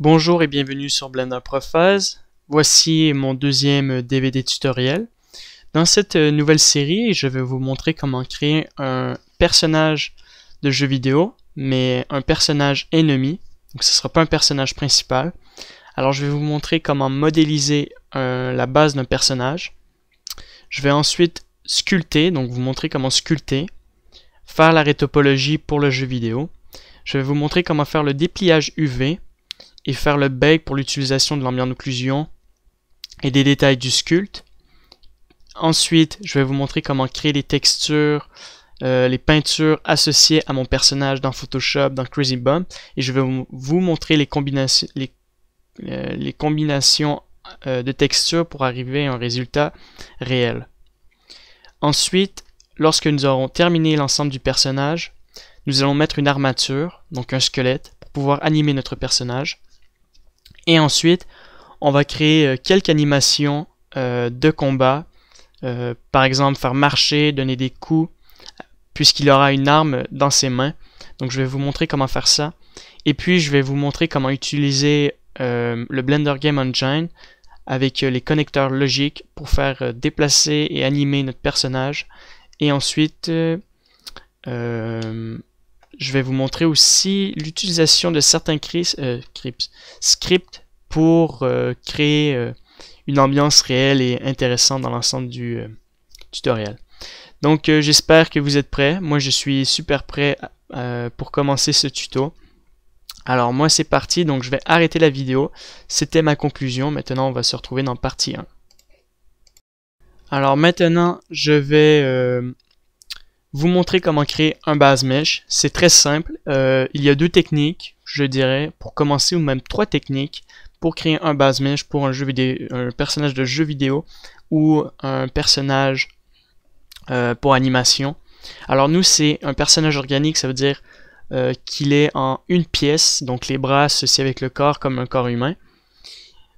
Bonjour et bienvenue sur Blender Profaz. Voici mon deuxième DVD tutoriel. Dans cette nouvelle série, je vais vous montrer comment créer un personnage de jeu vidéo, mais un personnage ennemi. Donc ce ne sera pas un personnage principal. Alors je vais vous montrer comment modéliser la base d'un personnage. Je vais ensuite sculpter, donc vous montrer comment sculpter, faire la rétopologie pour le jeu vidéo. Je vais vous montrer comment faire le dépliage UV et faire le bake pour l'utilisation de l'ambient d'occlusion et des détails du sculpte. Ensuite, je vais vous montrer comment créer les textures, les peintures associées à mon personnage dans Photoshop, dans Crazy Bump, et je vais vous montrer les combinaisons de textures pour arriver à un résultat réel. Ensuite, lorsque nous aurons terminé l'ensemble du personnage, nous allons mettre une armature, donc un squelette, pour pouvoir animer notre personnage. Et ensuite, on va créer quelques animations de combat, par exemple faire marcher, donner des coups, puisqu'il aura une arme dans ses mains. Donc je vais vous montrer comment faire ça. Et puis je vais vous montrer comment utiliser le Blender Game Engine avec les connecteurs logiques pour faire déplacer et animer notre personnage. Et ensuite, je vais vous montrer aussi l'utilisation de certains scripts pour créer une ambiance réelle et intéressante dans l'ensemble du tutoriel. Donc j'espère que vous êtes prêts. Moi je suis super prêt pour commencer ce tuto. Alors moi c'est parti, donc je vais arrêter la vidéo. C'était ma conclusion. Maintenant on va se retrouver dans partie 1. Alors maintenant je vais vous montrer comment créer un base mesh. C'est très simple. Il y a deux techniques, je dirais, pour commencer, ou même trois techniques pour créer un base mesh pour un jeu vidéo, un personnage de jeu vidéo ou un personnage pour animation. Alors nous, c'est un personnage organique, ça veut dire qu'il est en une pièce, donc les bras associés avec le corps comme un corps humain.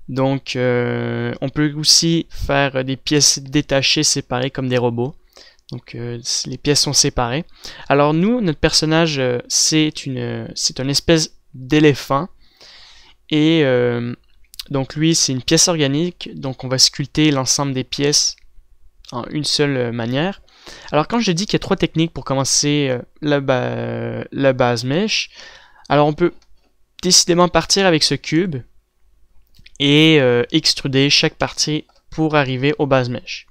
Donc on peut aussi faire des pièces détachées, séparées comme des robots. Donc les pièces sont séparées. Alors nous, notre personnage, c'est une espèce d'éléphant. Et donc lui, c'est une pièce organique. Donc on va sculpter l'ensemble des pièces en une seule manière. Alors quand je dis qu'il y a trois techniques pour commencer la base mesh, alors on peut décidément partir avec ce cube et extruder chaque partie pour arriver au base mesh.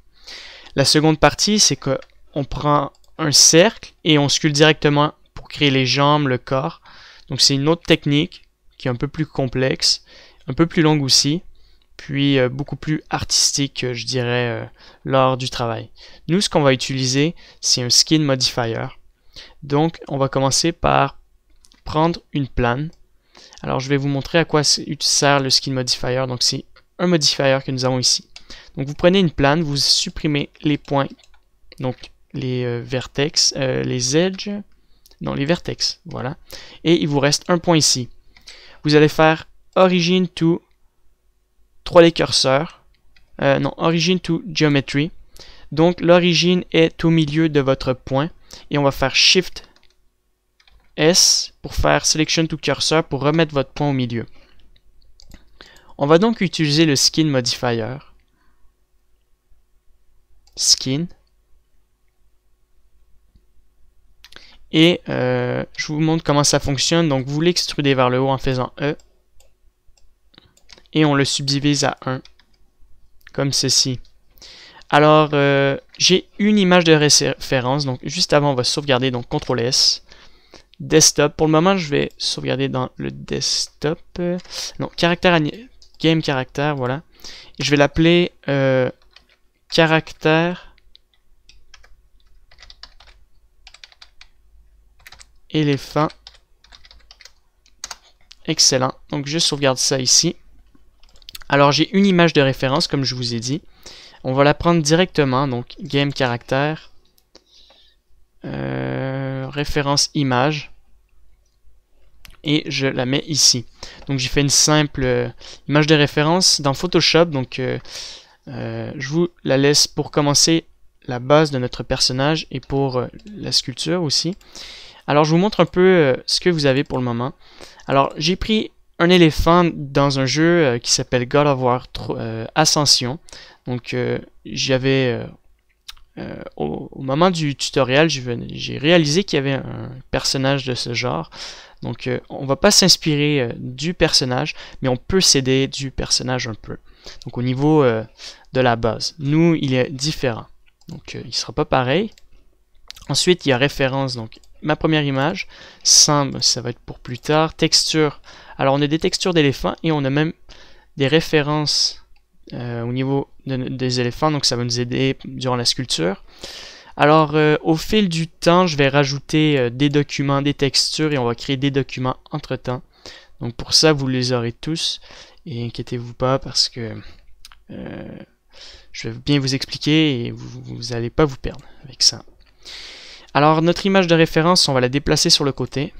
La seconde partie, c'est qu'on prend un cercle et on sculpte directement pour créer les jambes, le corps. Donc c'est une autre technique qui est un peu plus complexe, un peu plus longue aussi, puis beaucoup plus artistique, je dirais, lors du travail. Nous, ce qu'on va utiliser, c'est un skin modifier. Donc on va commencer par prendre une plane. Alors je vais vous montrer à quoi sert le skin modifier. Donc c'est un modifier que nous avons ici. Donc vous prenez une plane, vous supprimez les points, donc les vertex, les edges, non les vertex, voilà. Et il vous reste un point ici. Vous allez faire origin to 3D cursor, origin to geometry. Donc l'origine est au milieu de votre point et on va faire shift S pour faire selection to cursor pour remettre votre point au milieu. On va donc utiliser le skin modifier. Skin. Et je vous montre comment ça fonctionne. Donc vous l'extrudez vers le haut en faisant E. Et on le subdivise à 1. Comme ceci. Alors j'ai une image de référence. Donc juste avant on va sauvegarder. Donc CTRL S. Desktop. Pour le moment je vais sauvegarder dans le desktop. Non, game caractère, voilà. Et je vais l'appeler caractère éléphant. Excellent. Donc je sauvegarde ça ici. Alors j'ai une image de référence comme je vous ai dit. On va la prendre directement. Donc game caractère référence image. Et je la mets ici. Donc j'ai fait une simple image de référence dans Photoshop. Donc je vous la laisse pour commencer la base de notre personnage et pour la sculpture aussi. Alors je vous montre un peu ce que vous avez pour le moment. Alors j'ai pris un éléphant dans un jeu qui s'appelle God of War Ascension. Donc j'avais au moment du tutoriel, j'ai réalisé qu'il y avait un personnage de ce genre. Donc on va pas s'inspirer du personnage, mais on peut s'aider du personnage un peu. Donc au niveau de la base, nous il est différent. Donc il sera pas pareil. Ensuite il y a référence, donc ma première image, semble, ça va être pour plus tard. Texture, alors on a des textures d'éléphants et on a même des références au niveau des éléphants, donc ça va nous aider durant la sculpture. Alors au fil du temps, je vais rajouter des documents, des textures et on va créer des documents entre temps. Donc pour ça, vous les aurez tous et inquiétez-vous pas parce que je vais bien vous expliquer et vous n'allez pas vous perdre avec ça. Alors notre image de référence, on va la déplacer sur le côté.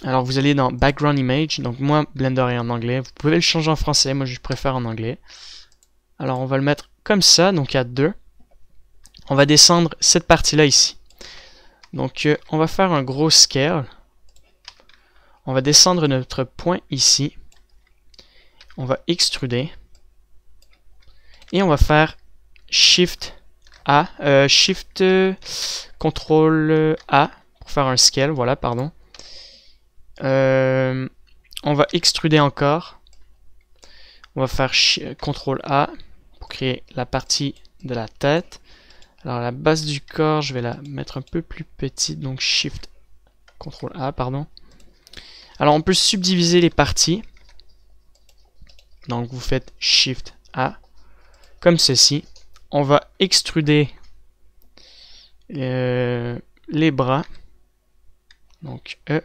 Alors vous allez dans Background Image, donc moi Blender est en anglais, vous pouvez le changer en français, moi je préfère en anglais. Alors on va le mettre comme ça, donc à 2. On va descendre cette partie-là ici. Donc on va faire un gros scale. On va descendre notre point ici. On va extruder. Et on va faire Shift A, Shift Ctrl A pour faire un scale, voilà, pardon. On va extruder encore. On va faire CTRL A pour créer la partie de la tête. Alors la base du corps, je vais la mettre un peu plus petite, donc Shift CTRL A, pardon. Alors on peut subdiviser les parties. Donc vous faites Shift A, comme ceci. On va extruder les bras. Donc E.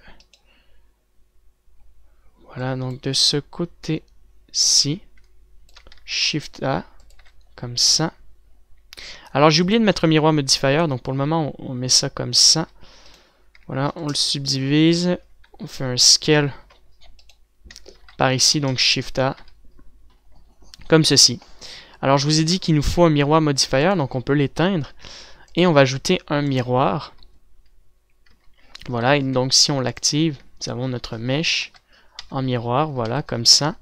Voilà, donc de ce côté-ci, Shift A, comme ça. Alors j'ai oublié de mettre un miroir modifier, donc pour le moment on met ça comme ça. Voilà, on le subdivise, on fait un scale par ici, donc Shift A, comme ceci. Alors je vous ai dit qu'il nous faut un miroir modifier, donc on peut l'éteindre, et on va ajouter un miroir. Voilà, et donc si on l'active, nous avons notre mèche en miroir, voilà, comme ça.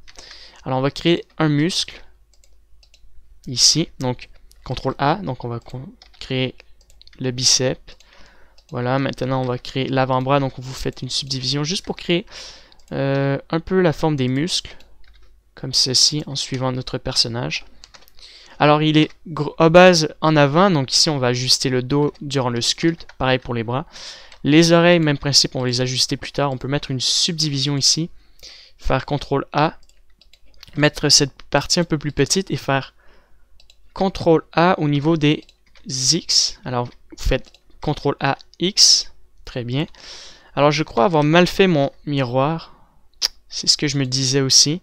Alors on va créer un muscle ici, donc CTRL A, donc on va créer le biceps. Voilà, maintenant on va créer l'avant-bras, donc vous faites une subdivision juste pour créer un peu la forme des muscles, comme ceci, en suivant notre personnage. Alors il est à base en avant, donc ici on va ajuster le dos durant le sculpte, pareil pour les bras. Les oreilles, même principe, on va les ajuster plus tard. On peut mettre une subdivision ici, faire CTRL A, mettre cette partie un peu plus petite et faire CTRL A au niveau des X. Alors vous faites CTRL A X, très bien. Alors je crois avoir mal fait mon miroir, c'est ce que je me disais aussi.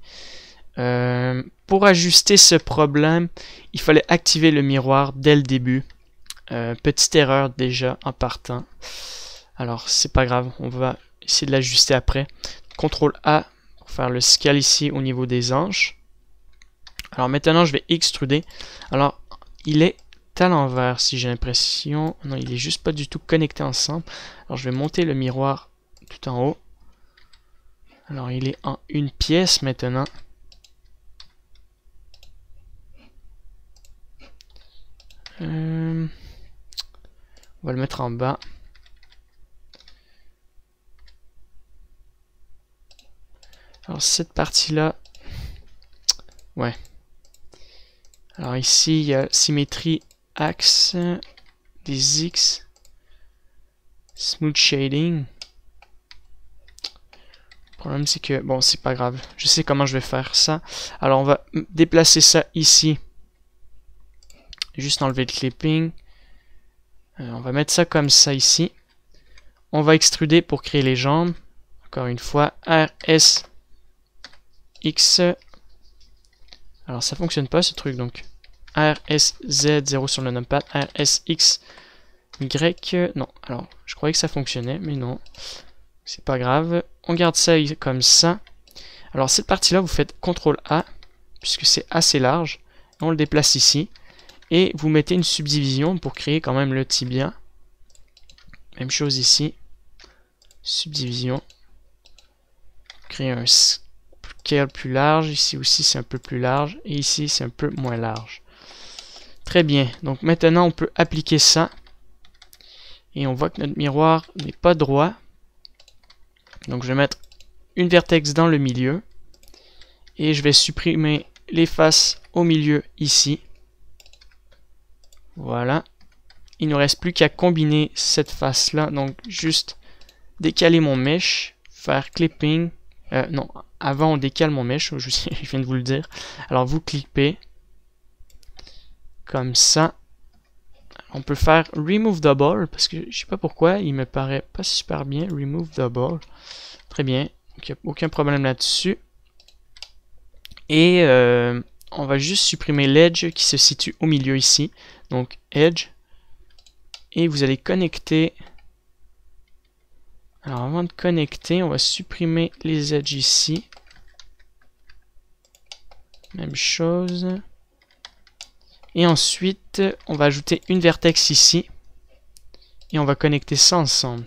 Pour ajuster ce problème, il fallait activer le miroir dès le début. Petite erreur déjà en partant. Alors c'est pas grave, on va essayer de l'ajuster après. CTRL A pour faire le scale ici au niveau des hanches. Alors maintenant je vais extruder. Alors il est à l'envers si j'ai l'impression. Non, il est juste pas du tout connecté ensemble. Alors je vais monter le miroir tout en haut. Alors il est en une pièce maintenant. On va le mettre en bas. Alors cette partie-là, ouais. Alors ici, il y a symétrie axe, des X, smooth shading. Le problème c'est que, bon c'est pas grave, je sais comment je vais faire ça. Alors on va déplacer ça ici. Juste enlever le clipping. On va mettre ça comme ça ici. On va extruder pour créer les jambes. Encore une fois, RS X. Alors ça fonctionne pas ce truc, donc RSZ 0 sur le numpad, RSX Y. Non, alors je croyais que ça fonctionnait, mais non. C'est pas grave. On garde ça comme ça. Alors cette partie-là, vous faites CTRL A, puisque c'est assez large. On le déplace ici. Et vous mettez une subdivision pour créer quand même le tibia. Même chose ici. Subdivision. créer un scale plus large. Ici aussi, c'est un peu plus large. Et ici, c'est un peu moins large. Très bien. Donc maintenant, on peut appliquer ça. Et on voit que notre miroir n'est pas droit. Donc je vais mettre une vertex dans le milieu. Et je vais supprimer les faces au milieu ici. Voilà. Il ne nous reste plus qu'à combiner cette face-là. Donc juste décaler mon mesh, faire clipping. Non, avant on décale mon mesh, je viens de vous le dire. Alors vous clippez. Comme ça. On peut faire remove double, parce que je sais pas pourquoi, il me paraît pas super bien. Remove double. Très bien. Donc il n'y a aucun problème là-dessus. Et on va juste supprimer l'edge qui se situe au milieu ici. Donc edge. Et vous allez connecter. Alors avant de connecter, on va supprimer les edges ici. Même chose. Et ensuite, on va ajouter une vertex ici. Et on va connecter ça ensemble.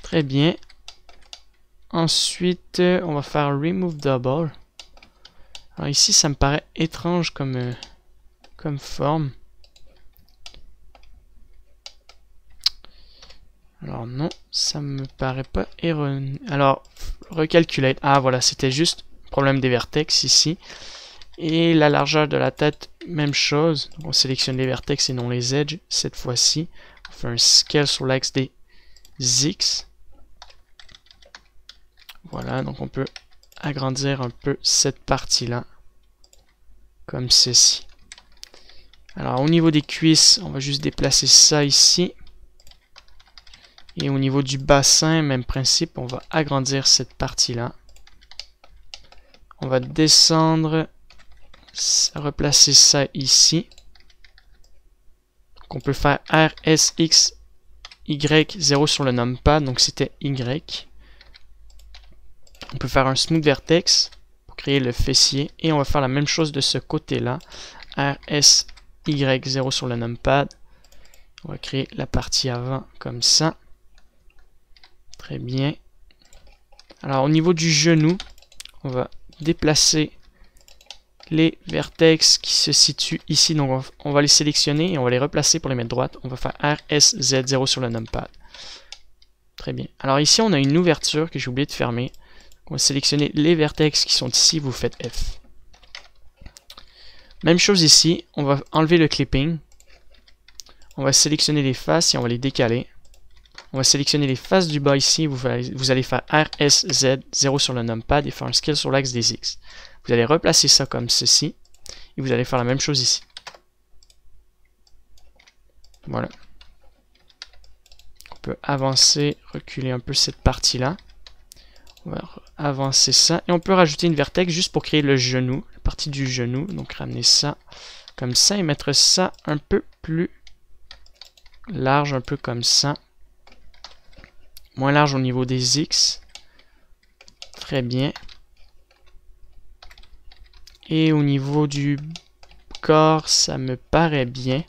Très bien. Ensuite, on va faire remove double. Alors ici, ça me paraît étrange comme forme. Alors non, ça me paraît pas erroné. Alors, recalculate. Ah voilà, c'était juste problème des vertex ici. Et la largeur de la tête, même chose. Donc on sélectionne les vertex et non les edges cette fois-ci. On fait un scale sur l'axe des X. Voilà, donc on peut agrandir un peu cette partie-là. Comme ceci. Alors au niveau des cuisses, on va juste déplacer ça ici. Et au niveau du bassin, même principe, on va agrandir cette partie-là. On va descendre, replacer ça ici. Donc on peut faire R, S, X, Y, 0 sur le numpad, donc c'était Y. On peut faire un smooth vertex pour créer le fessier. Et on va faire la même chose de ce côté-là. R, S, Y, 0 sur le numpad. On va créer la partie avant comme ça. Très bien. Alors au niveau du genou, on va déplacer les vertex qui se situent ici. Donc on va les sélectionner et on va les replacer pour les mettre droites. On va faire R, S, Z, 0 sur le numpad. Très bien. Alors ici on a une ouverture que j'ai oublié de fermer. On va sélectionner les vertex qui sont ici, vous faites F. Même chose ici, on va enlever le clipping. On va sélectionner les faces et on va les décaler. On va sélectionner les faces du bas ici, vous allez faire R, S, Z, 0 sur le numpad et faire un scale sur l'axe des X. Vous allez replacer ça comme ceci et vous allez faire la même chose ici. Voilà. On peut avancer, reculer un peu cette partie-là. On va avancer ça et on peut rajouter une vertex juste pour créer le genou, la partie du genou. Donc ramener ça comme ça et mettre ça un peu plus large, un peu comme ça. Moins large au niveau des X. Très bien. Et au niveau du corps, ça me paraît bien.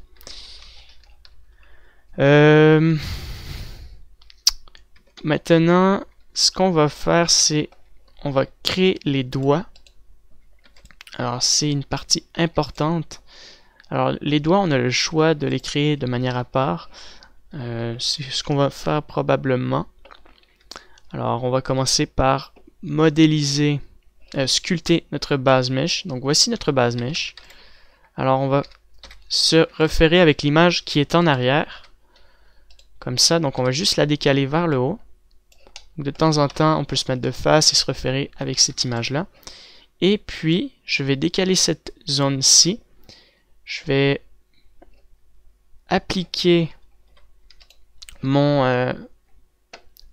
Maintenant, ce qu'on va faire, c'est on va créer les doigts. Alors, c'est une partie importante. Alors, les doigts, on a le choix de les créer de manière à part. C'est ce qu'on va faire probablement. Alors, on va commencer par modéliser, sculpter notre base mesh. Donc, voici notre base mesh. Alors, on va se référer avec l'image qui est en arrière. Comme ça, donc on va juste la décaler vers le haut. De temps en temps, on peut se mettre de face et se référer avec cette image-là. Et puis, je vais décaler cette zone-ci. Je vais appliquer mon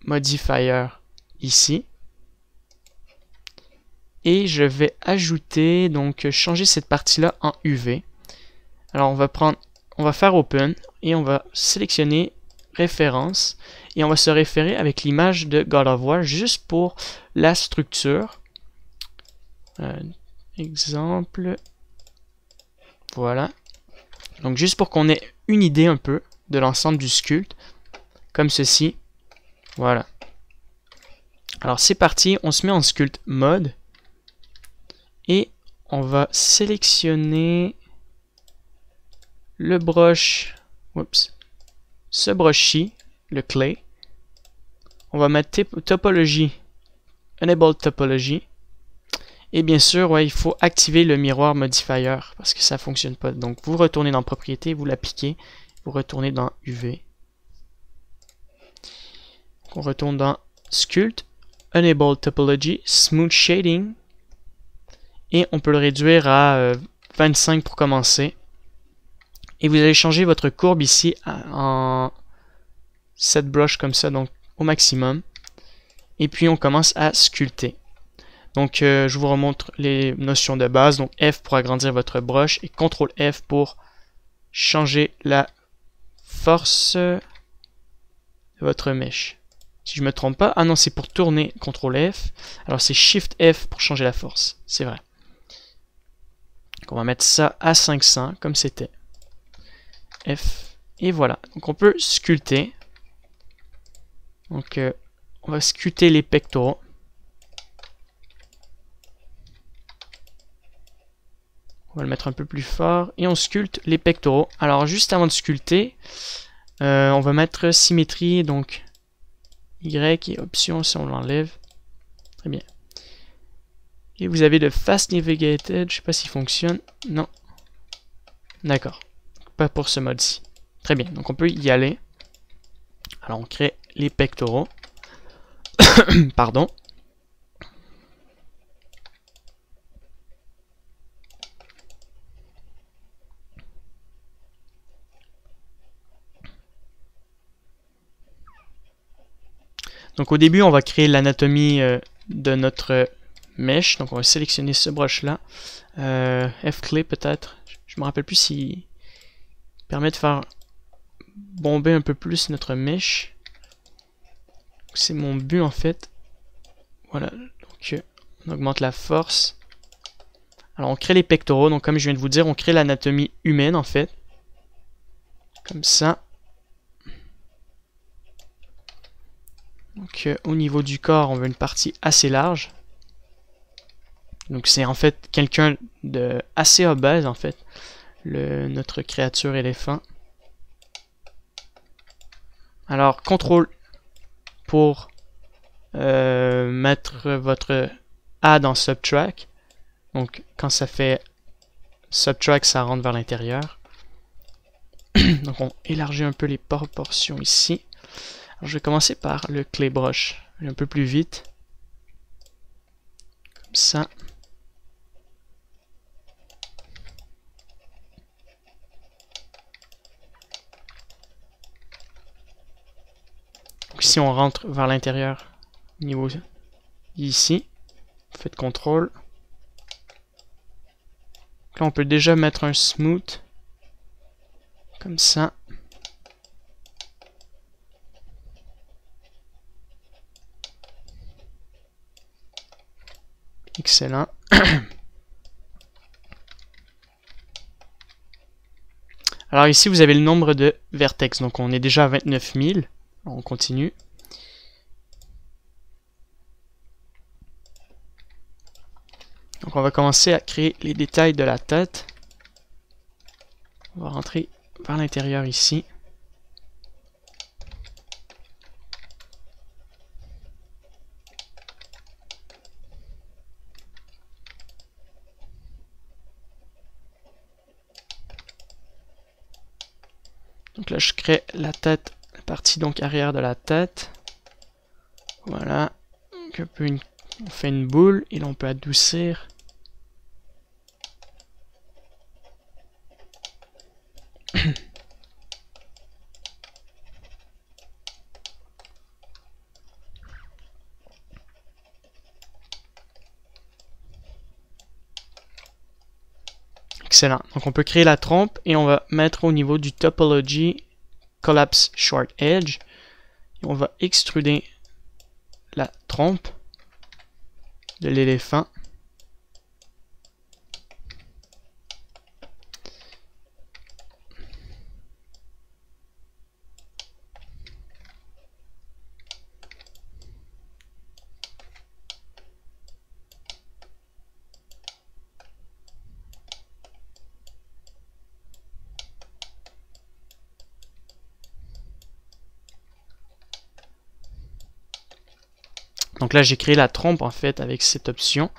modifier ici. Et je vais ajouter, donc changer cette partie-là en UV. Alors on va faire Open et on va sélectionner Référence et on va se référer avec l'image de God of War juste pour la structure. Exemple. Voilà. Donc juste pour qu'on ait une idée un peu de l'ensemble du sculpte. Comme ceci. Voilà. Alors c'est parti, on se met en sculpt mode. Et on va sélectionner le brush, oups, ce brush-ci, le clay. On va mettre topologie, enable topology. Et bien sûr, ouais, il faut activer le miroir modifier parce que ça fonctionne pas. Donc vous retournez dans propriété, vous l'appliquez, vous retournez dans UV. On retourne dans sculpt, enable topology, smooth shading. Et on peut le réduire à 25 pour commencer. Et vous allez changer votre courbe ici en set brush comme ça, donc au maximum. Et puis on commence à sculpter. Donc je vous remontre les notions de base. Donc F pour agrandir votre brush et CTRL F pour changer la force de votre mèche. Si je me trompe pas, ah non, c'est pour tourner, CTRL F. Alors c'est SHIFT F pour changer la force, c'est vrai. Donc on va mettre ça à 500 comme c'était. F, et voilà. Donc on peut sculpter. Donc on va sculpter les pectoraux. On va le mettre un peu plus fort. Et on sculpte les pectoraux. Alors juste avant de sculpter, on va mettre symétrie. Donc Y et option si on l'enlève. Très bien. Et vous avez le Fast Navigated. Je sais pas s'il fonctionne. Non. D'accord. Pas pour ce mode-ci. Très bien. Donc on peut y aller. Alors on crée les pectoraux. Pardon. Donc au début, on va créer l'anatomie de notre mèche. Donc on va sélectionner ce brush-là. F-Clay peut-être. Je me rappelle plus s'il permet de faire bomber un peu plus notre mèche. C'est mon but en fait. Voilà. Donc on augmente la force. Alors on crée les pectoraux. Donc comme je viens de vous dire, on crée l'anatomie humaine en fait. Comme ça. Donc au niveau du corps, on veut une partie assez large. Donc c'est en fait quelqu'un de assez obèse en fait, notre créature éléphant. Alors CTRL pour mettre votre A dans Subtract. Donc quand ça fait Subtract, ça rentre vers l'intérieur. Donc on élargit un peu les proportions ici. Alors, je vais commencer par le clay brush, un peu plus vite. Comme ça. Donc, si on rentre vers l'intérieur, niveau ici, vous faites CTRL. Là, on peut déjà mettre un smooth. Comme ça. Excellent. Alors ici, vous avez le nombre de vertex. Donc on est déjà à 29 000. On continue. Donc on va commencer à créer les détails de la tête. On va rentrer vers l'intérieur ici. Donc là, je crée la tête, la partie donc arrière de la tête. Voilà. Donc on fait une boule et là on peut adoucir. Excellent. Donc on peut créer la trompe et on va mettre au niveau du topology collapse short edge. Et on va extruder la trompe de l'éléphant. Donc là, j'ai créé la trompe en fait avec cette option.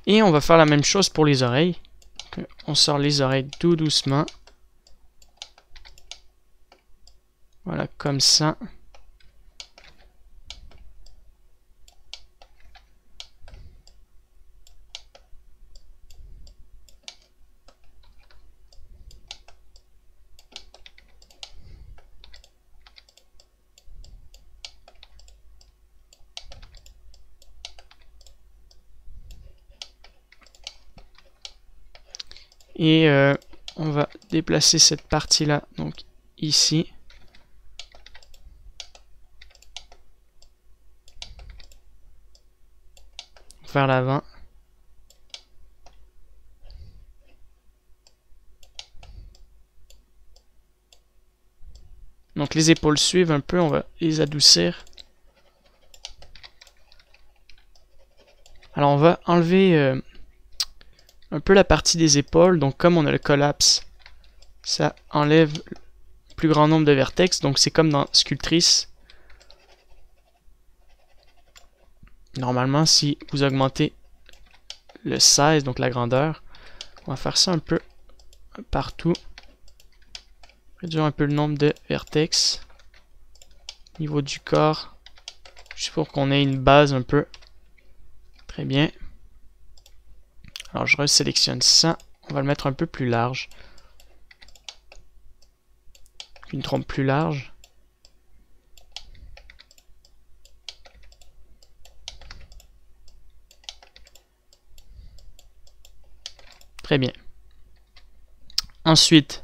Et on va faire la même chose pour les oreilles. Donc, on sort les oreilles tout doucement. Voilà, comme ça. Et on va déplacer cette partie-là, donc ici. Vers l'avant. Donc les épaules suivent un peu, on va les adoucir. Alors on va enlever un peu la partie des épaules, donc comme on a le collapse, ça enlève le plus grand nombre de vertex, donc c'est comme dans Sculptrice. Normalement, si vous augmentez le size, donc la grandeur, on va faire ça un peu partout. Réduire un peu le nombre de vertex. Au niveau du corps, juste pour qu'on ait une base un peu. Très bien. Alors je resélectionne ça. On va le mettre un peu plus large. Une trompe plus large. Très bien. Ensuite,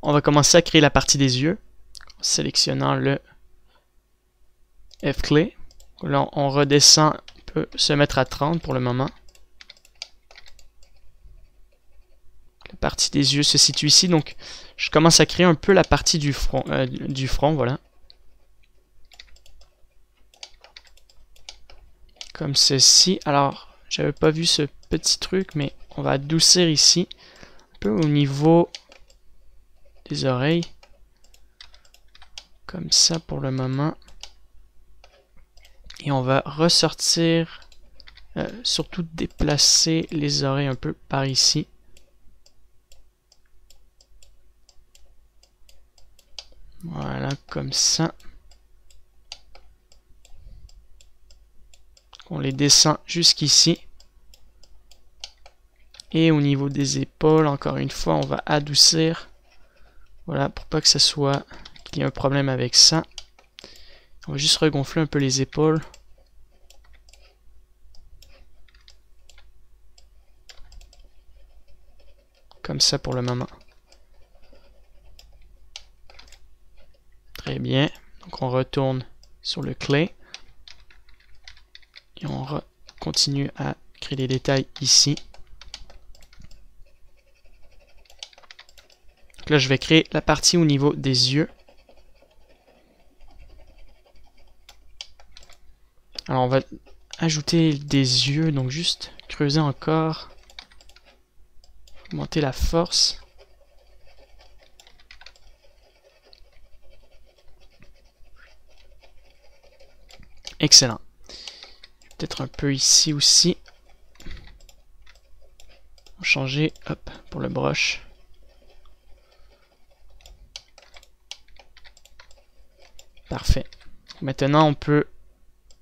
on va commencer à créer la partie des yeux. En sélectionnant le F-clé. Là, on redescend, on peut se mettre à 30 pour le moment. La partie des yeux se situe ici, donc je commence à créer un peu la partie du front, voilà. Comme ceci. Alors, j'avais pas vu ce petit truc, mais on va adoucir ici, un peu au niveau des oreilles. Comme ça pour le moment. Et on va ressortir, surtout déplacer les oreilles un peu par ici. Voilà, comme ça. On les descend jusqu'ici. Et au niveau des épaules, encore une fois, on va adoucir. Voilà, pour pas que ça soit qu'il y ait un problème avec ça. On va juste regonfler un peu les épaules. Comme ça pour le moment. Très bien. Donc on retourne sur le clay. Et on continue à créer des détails ici. Donc là je vais créer la partie au niveau des yeux. Alors on va ajouter des yeux, donc juste creuser encore. Augmenter la force. Excellent. Peut-être un peu ici aussi. On va changer, hop, pour le brush. Parfait. Maintenant, on peut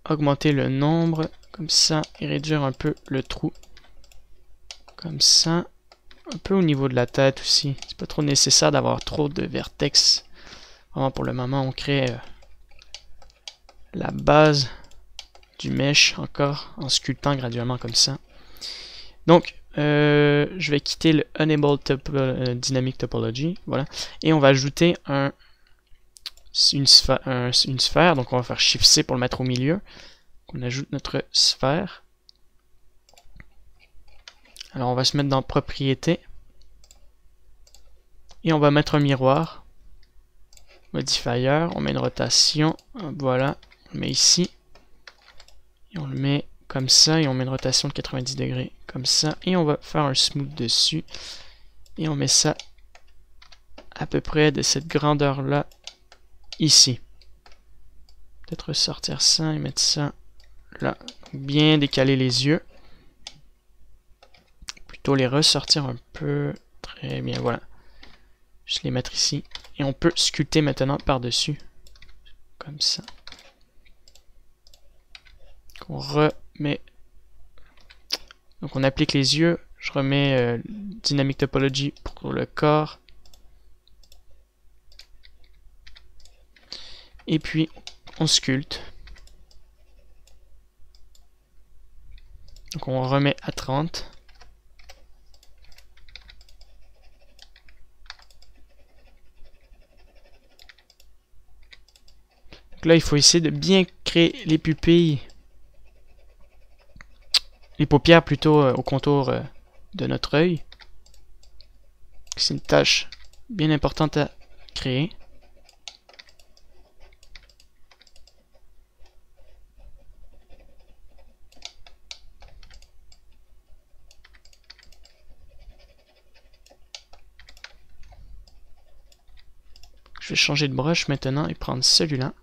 augmenter le nombre, comme ça, et réduire un peu le trou. Comme ça. Un peu au niveau de la tête aussi. C'est pas trop nécessaire d'avoir trop de vertex. Vraiment, pour le moment, on crée la base du mesh encore en sculptant graduellement comme ça. Donc, je vais quitter le Enable Dynamic Topology. Voilà. Et on va ajouter une sphère. Donc, on va faire Shift-C pour le mettre au milieu. On ajoute notre sphère. Alors, on va se mettre dans Propriétés. Et on va mettre un miroir. Modifier. On met une rotation. Voilà. On le met ici. Et on le met comme ça. Et on met une rotation de 90 degrés. Comme ça. Et on va faire un smooth dessus. Et on met ça à peu près de cette grandeur-là. Ici. Peut-être ressortir ça et mettre ça Voilà, bien décaler les yeux. Plutôt les ressortir un peu. Très bien, voilà. Juste les mettre ici. Et on peut sculpter maintenant par-dessus. Comme ça. On remet. Donc on applique les yeux. Je remets Dynamic Topology pour le corps. Et puis on sculpte. Donc on remet à 30. Donc là il faut essayer de bien créer les pupilles. Les paupières plutôt au contour de notre œil. C'est une tâche bien importante à créer. Je vais changer de brush maintenant et prendre celui-là.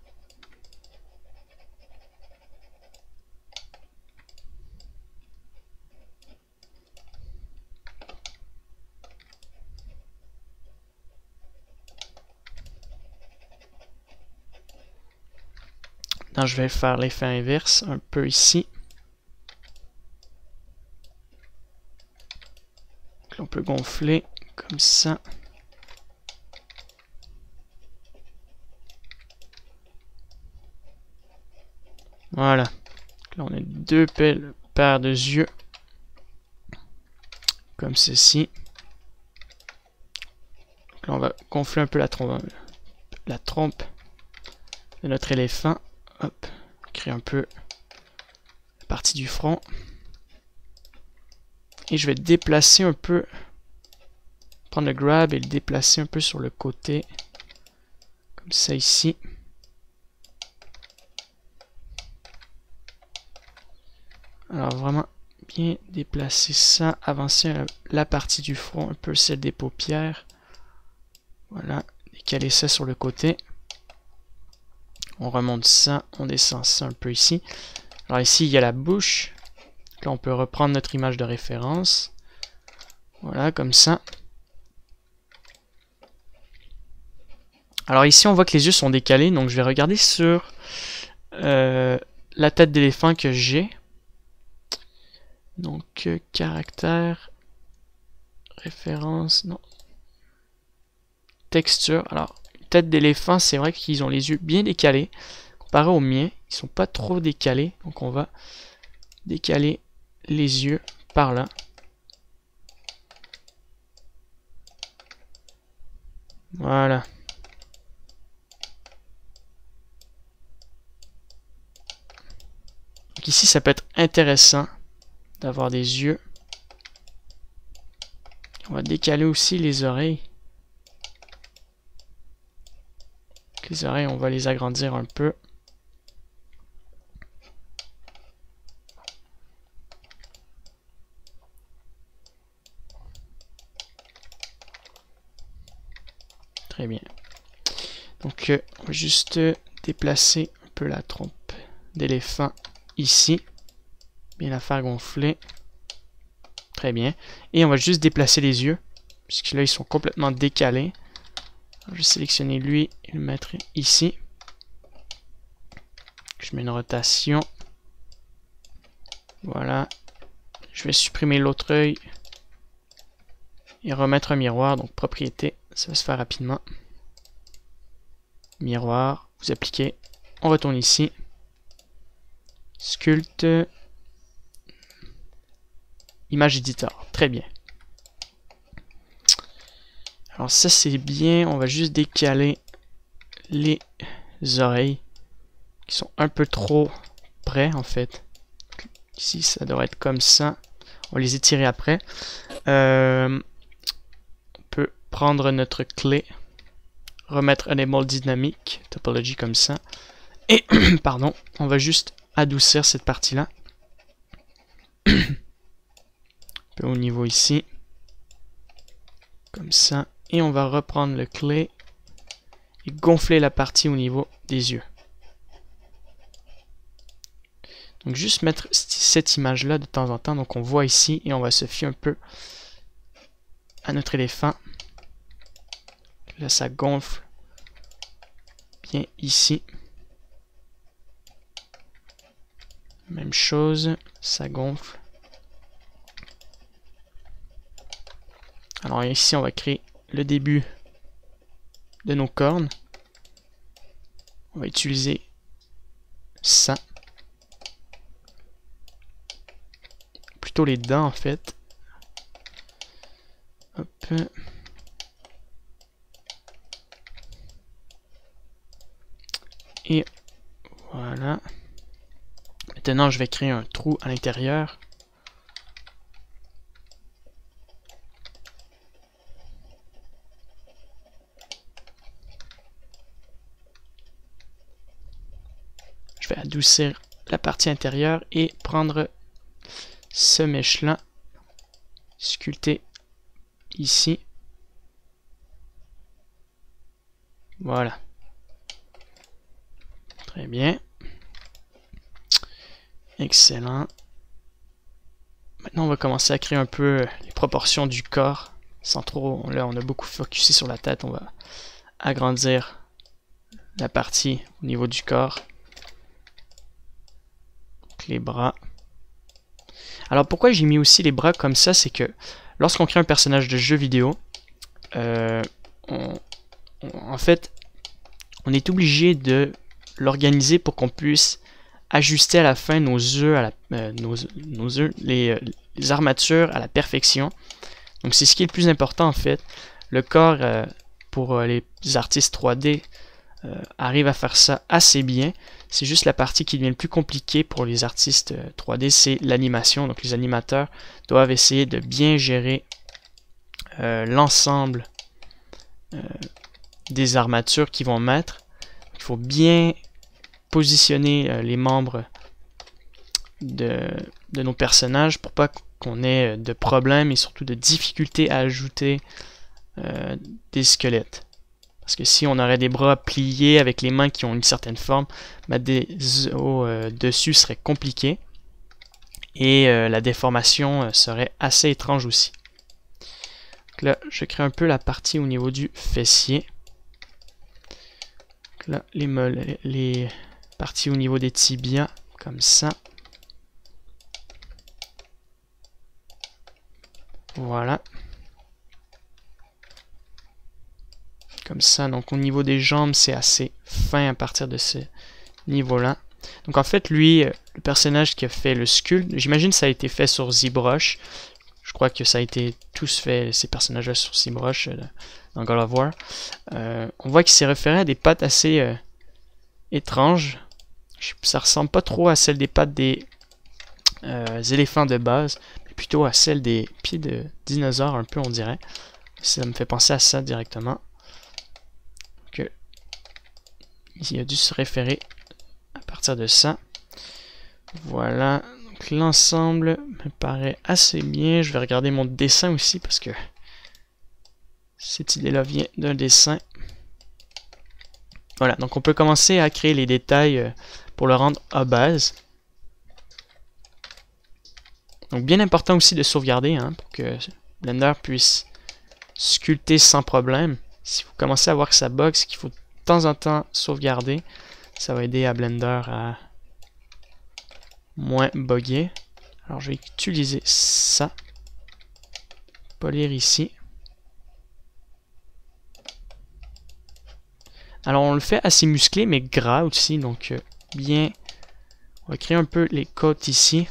Maintenant, je vais faire l'effet inverse un peu ici. Donc, on peut gonfler comme ça. Voilà. Là, on a deux paires de yeux. Comme ceci. Donc là, on va gonfler un peu la trompe de notre éléphant. Hop. Créer un peu la partie du front. Et je vais déplacer un peu. Prendre le grab et le déplacer un peu sur le côté. Comme ça ici. Alors vraiment bien déplacer ça, avancer la partie du front, un peu celle des paupières. Voilà, décaler ça sur le côté. On remonte ça, on descend ça un peu ici. Alors ici il y a la bouche. Là on peut reprendre notre image de référence. Voilà, comme ça. Alors ici on voit que les yeux sont décalés, donc je vais regarder sur la tête d'éléphant que j'ai. Donc, caractère, référence, non. Texture. Alors, tête d'éléphant, c'est vrai qu'ils ont les yeux bien décalés. Comparé aux miens, ils sont pas trop décalés. Donc, on va décaler les yeux par là. Voilà. Donc ici, ça peut être intéressant d'avoir des yeux. On va décaler aussi les oreilles. Les oreilles, on va les agrandir un peu. Très bien. Donc, on va juste déplacer un peu la trompe d'éléphant ici. Bien la faire gonfler. Très bien. Et on va juste déplacer les yeux. Puisque là, ils sont complètement décalés. Alors, je vais sélectionner lui et le mettre ici. Je mets une rotation. Voilà. Je vais supprimer l'autre œil. Et remettre un miroir. Donc, propriété. Ça va se faire rapidement. Miroir. Vous appliquez. On retourne ici. Sculpte. Image editor. Très bien. Alors ça c'est bien. On va juste décaler les oreilles qui sont un peu trop près en fait. Ici ça devrait être comme ça. On va les étirer après. On peut prendre notre clé. Remettre Enable Dynamic Topology comme ça. Et pardon, on va juste adoucir cette partie-là. Au niveau ici, comme ça, et on va reprendre le clé et gonfler la partie au niveau des yeux. Donc juste mettre cette image là de temps en temps, donc on voit ici et on va se fier un peu à notre éléphant. Là ça gonfle bien ici. Même chose, ça gonfle. Alors ici on va créer le début de nos cornes. On va utiliser ça. Plutôt les dents en fait. Hop. Et voilà. Maintenant je vais créer un trou à l'intérieur. Je vais adoucir la partie intérieure et prendre ce mèche là, sculpter ici. Voilà. Très bien. Excellent. Maintenant, on va commencer à créer un peu les proportions du corps. Sans trop, là, on a beaucoup focusé sur la tête. On va agrandir la partie au niveau du corps. Donc, les bras. Alors, pourquoi j'ai mis aussi les bras comme ça, c'est que lorsqu'on crée un personnage de jeu vidéo, en fait, on est obligé de l'organiser pour qu'on puisse ajuster à la fin nos œufs, les armatures à la perfection. Donc c'est ce qui est le plus important en fait. Le corps pour les artistes 3D arrive à faire ça assez bien. C'est juste la partie qui devient le plus compliquée pour les artistes 3D, c'est l'animation. Donc les animateurs doivent essayer de bien gérer l'ensemble des armatures qu'ils vont mettre. Il faut bien positionner les membres de nos personnages pour pas qu'on ait de problèmes et surtout de difficultés à ajouter des squelettes. Parce que si on aurait des bras pliés avec les mains qui ont une certaine forme, mettre des os dessus serait compliqué et la déformation serait assez étrange aussi. Donc là, je crée un peu la partie au niveau du fessier. Donc là, les parties au niveau des tibias, comme ça. Voilà. Comme ça, donc au niveau des jambes, c'est assez fin à partir de ce niveau-là. Donc en fait, lui, le personnage qui a fait le sculpt, j'imagine que ça a été fait sur ZBrush. Je crois que ça a été tous fait, ces personnages-là, sur ZBrush dans God of War. On voit qu'il s'est référé à des pattes assez étranges. Ça ressemble pas trop à celle des pattes des éléphants de base, mais plutôt à celle des pieds de dinosaures, un peu on dirait. Ça me fait penser à ça directement. Donc, il a dû se référer à partir de ça. Voilà, donc l'ensemble me paraît assez bien. Je vais regarder mon dessin aussi parce que cette idée-là vient d'un dessin. Voilà, donc on peut commencer à créer les détails pour le rendre à base. Donc bien important aussi de sauvegarder pour que Blender puisse sculpter sans problème. Si vous commencez à voir que ça bug, c'est qu'il faut de temps en temps sauvegarder. Ça va aider à Blender à moins bugger. Alors je vais utiliser ça. Polir ici. Alors on le fait assez musclé mais gras aussi, donc bien. On va créer un peu les côtes ici.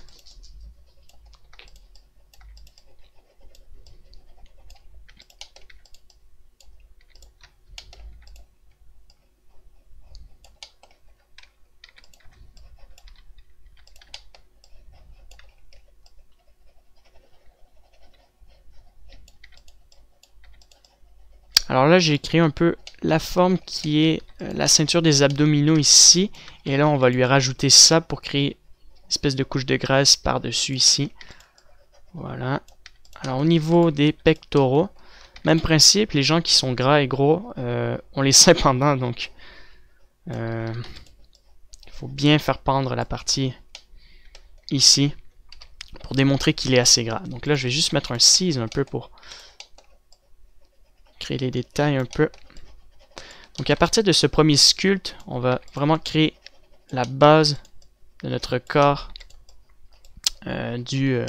Alors là j'ai créé un peu la forme qui est la ceinture des abdominaux ici, et là on va lui rajouter ça pour créer une espèce de couche de graisse par-dessus ici. Voilà. Alors au niveau des pectoraux, même principe, les gens qui sont gras et gros, on les seins pendant, donc il faut bien faire pendre la partie ici pour démontrer qu'il est assez gras. Donc là, je vais juste mettre un seize un peu pour créer les détails un peu. Donc à partir de ce premier sculpte, on va vraiment créer la base de notre corps de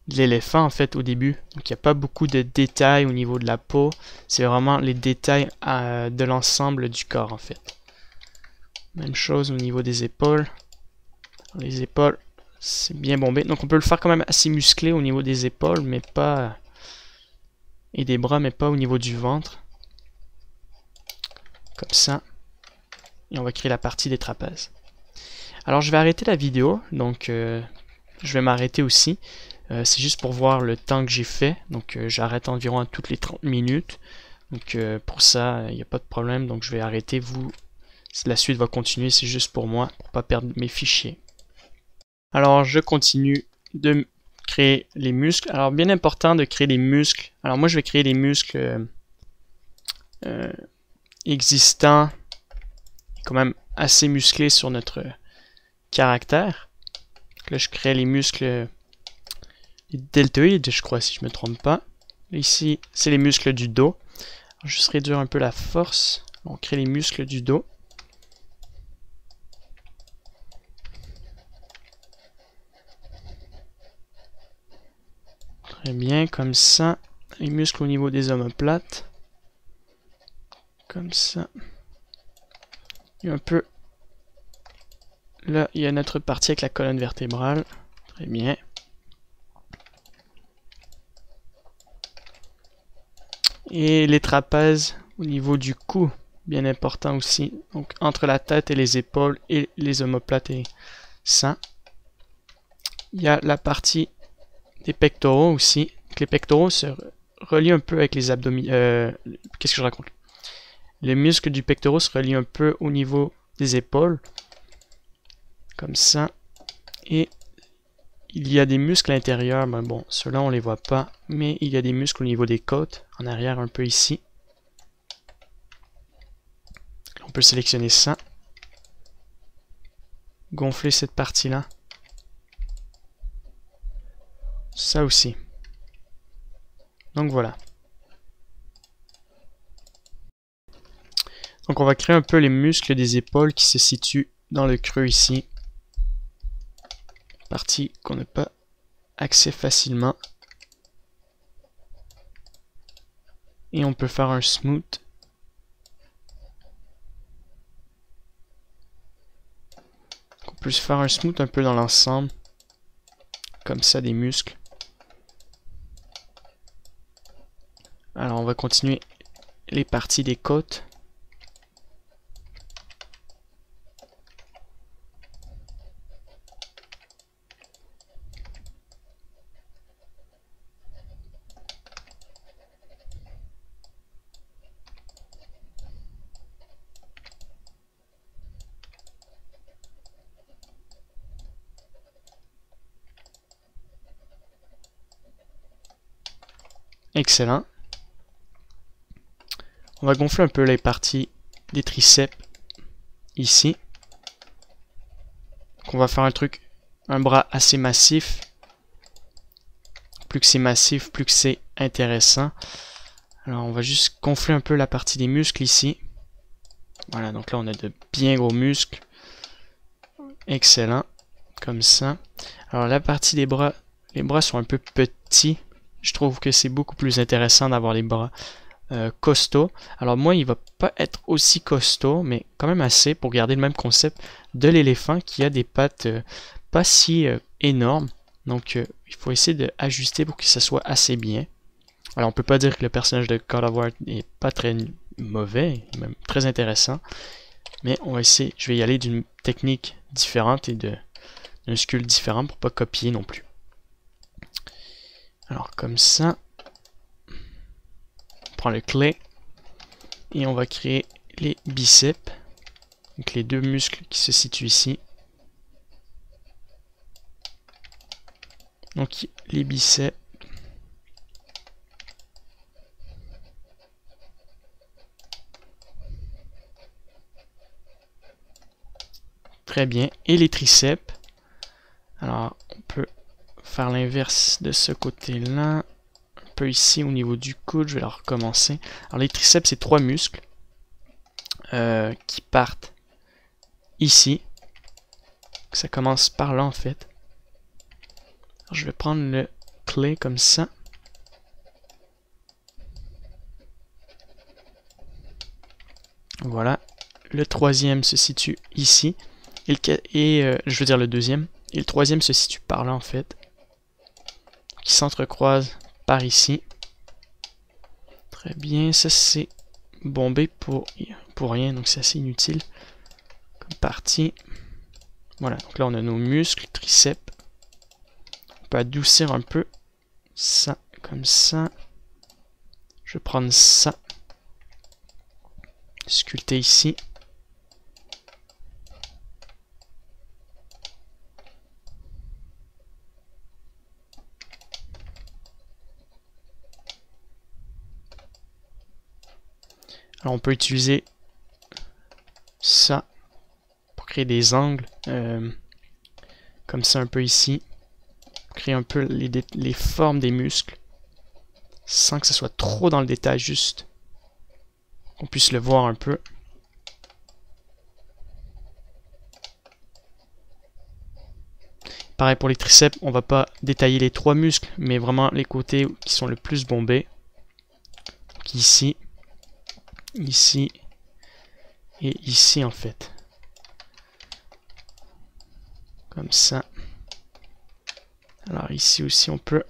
l'éléphant en fait au début. Donc il n'y a pas beaucoup de détails au niveau de la peau. C'est vraiment les détails de l'ensemble du corps en fait. Même chose au niveau des épaules. Les épaules, c'est bien bombé. Donc on peut le faire quand même assez musclé au niveau des épaules, mais pas... et des bras, mais pas au niveau du ventre. Comme ça. Et on va créer la partie des trapèzes. Alors je vais arrêter la vidéo, donc je vais m'arrêter aussi. C'est juste pour voir le temps que j'ai fait. Donc j'arrête environ à toutes les 30 minutes. Donc pour ça, il n'y a pas de problème. Donc je vais arrêter. La suite va continuer. C'est juste pour moi, pour pas perdre mes fichiers. Alors je continue de créer les muscles. Alors bien important de créer les muscles. Alors moi je vais créer les muscles existants, quand même assez musclés sur notre caractère. Donc là je crée les muscles deltoïdes, je crois, si je me trompe pas. Ici c'est les muscles du dos. Alors, juste réduire un peu la force. On crée les muscles du dos. Très bien, comme ça. Les muscles au niveau des omoplates. Comme ça. Et un peu. Là, il y a notre partie avec la colonne vertébrale. Très bien. Et les trapèzes au niveau du cou. Bien important aussi. Donc, entre la tête et les épaules et les omoplates et ça. Il y a la partie des pectoraux aussi. Donc, les pectoraux se relient un peu avec les abdominaux. Qu'est-ce que je raconte? Les muscles du pectoral se relient un peu au niveau des épaules. Comme ça. Et il y a des muscles à l'intérieur. Ben bon, ceux-là on les voit pas. Mais il y a des muscles au niveau des côtes. En arrière un peu ici. On peut sélectionner ça. Gonfler cette partie-là. Ça aussi. Donc voilà. Donc on va créer un peu les muscles des épaules qui se situent dans le creux ici. Partie qu'on n'a pas accès facilement. Et on peut faire un smooth. On peut se faire un smooth un peu dans l'ensemble. Comme ça, des muscles. Alors on va continuer les parties des côtes. Excellent. On va gonfler un peu les parties des triceps ici. Donc on va faire un bras assez massif. Plus que c'est massif, plus que c'est intéressant. Alors on va juste gonfler un peu la partie des muscles ici. Voilà, donc là on a de bien gros muscles. Excellent. Comme ça. Alors la partie des bras, les bras sont un peu petits. Je trouve que c'est beaucoup plus intéressant d'avoir les bras costauds. Alors moi, il va pas être aussi costaud, mais quand même assez pour garder le même concept de l'éléphant qui a des pattes pas si énormes. Donc il faut essayer d'ajuster pour que ça soit assez bien. Alors on peut pas dire que le personnage de God of War n'est pas très mauvais, même très intéressant. Mais on va essayer, je vais y aller d'une technique différente et d'un sculpte différent pour pas copier non plus. Alors comme ça, on prend le clé et on va créer les biceps, donc les deux muscles qui se situent ici. Donc les biceps. Très bien. Et les triceps. Alors, on peut faire l'inverse de ce côté-là. Un peu ici au niveau du coude, je vais la recommencer. Alors, les triceps, c'est 3 muscles qui partent ici. Ça commence par là, en fait. Alors, je vais prendre le clé comme ça. Voilà. Le troisième se situe ici. Je veux dire le deuxième. Et le troisième se situe par là, en fait. Qui s'entrecroisent par ici. Très bien. Ça, c'est bombé pour rien. Donc, c'est assez inutile comme partie. Voilà. Donc là, on a nos muscles, triceps. On peut adoucir un peu. Ça, comme ça. Je vais prendre ça. Sculpter ici. Alors on peut utiliser ça pour créer des angles, comme ça un peu ici, pour créer un peu les formes des muscles, sans que ce soit trop dans le détail, juste qu'on puisse le voir un peu. Pareil pour les triceps, on va pas détailler les 3 muscles, mais vraiment les côtés qui sont le plus bombés. Donc ici, ici et ici en fait. Comme ça. Alors ici aussi on peut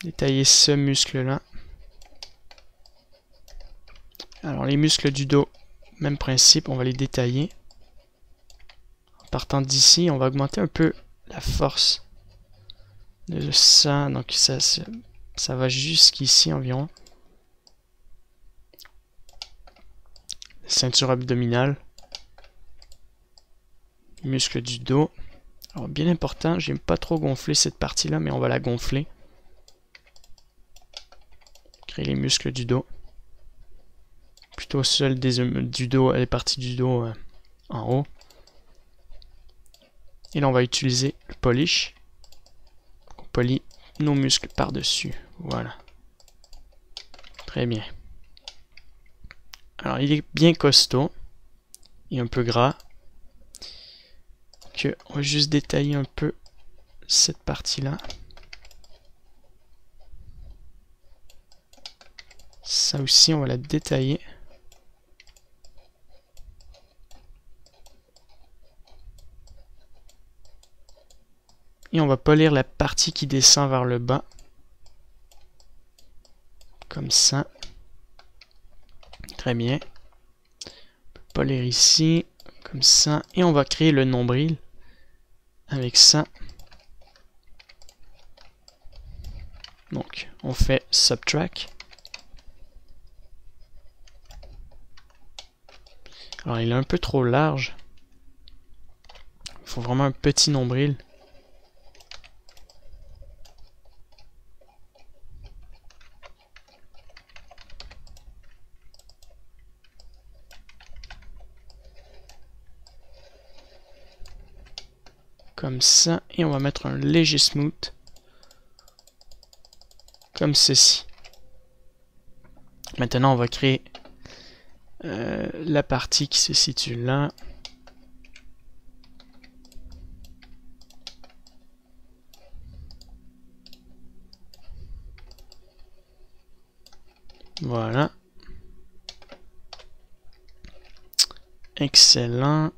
détailler ce muscle là. Alors les muscles du dos, même principe, on va les détailler. En partant d'ici, on va augmenter un peu la force de ça. Donc ça va jusqu'ici environ. Ceinture abdominale. Muscles du dos. Alors bien important, j'aime pas trop gonfler cette partie-là, mais on va la gonfler. Créer les muscles du dos. Plutôt celle du dos, les parties du dos en haut. Et là on va utiliser le polish. On polit nos muscles par-dessus. Voilà. Très bien. Alors il est bien costaud. Et un peu gras. Donc, on va juste détailler un peu cette partie-là. Ça aussi on va la détailler. Et on va polir la partie qui descend vers le bas. Comme ça. Très bien. On peut polir ici. Comme ça. Et on va créer le nombril. Avec ça. Donc, on fait subtract. Alors, il est un peu trop large. Il faut vraiment un petit nombril. Comme ça, et on va mettre un léger smooth, comme ceci. Maintenant, on va créer la partie qui se situe là. Voilà. Excellent.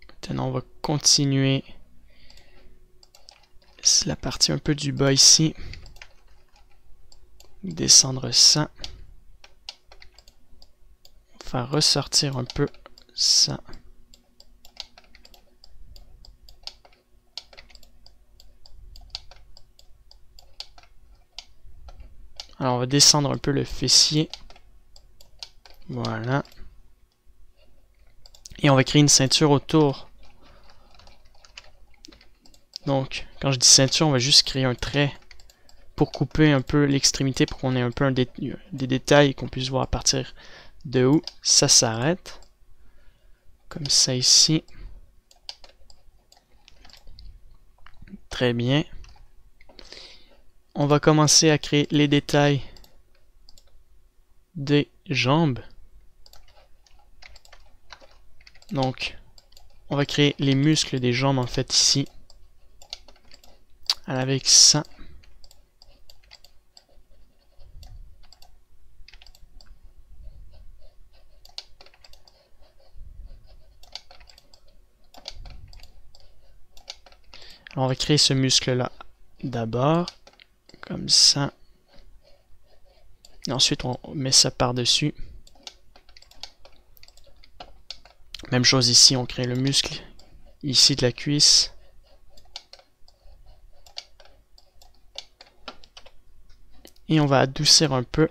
Maintenant, on va continuer la partie un peu du bas ici. Descendre ça. Faire ressortir un peu ça. Alors on va descendre un peu le fessier. Voilà. Et on va créer une ceinture autour. Donc, quand je dis ceinture, on va juste créer un trait pour couper un peu l'extrémité, pour qu'on ait un peu des détails, qu'on puisse voir à partir de où ça s'arrête. Comme ça ici. Très bien. On va commencer à créer les détails des jambes. Donc, on va créer les muscles des jambes en fait ici. Avec ça. Alors, on va créer ce muscle-là d'abord, comme ça. Et ensuite, on met ça par-dessus. Même chose ici, on crée le muscle ici de la cuisse. Et on va adoucir un peu.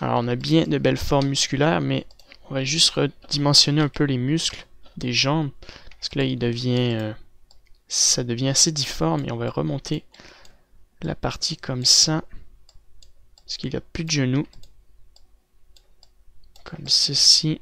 Alors on a bien de belles formes musculaires, mais on va juste redimensionner un peu les muscles des jambes. Parce que là, ça devient assez difforme et on va remonter la partie comme ça. Parce qu'il n'y a plus de genoux. Comme ceci.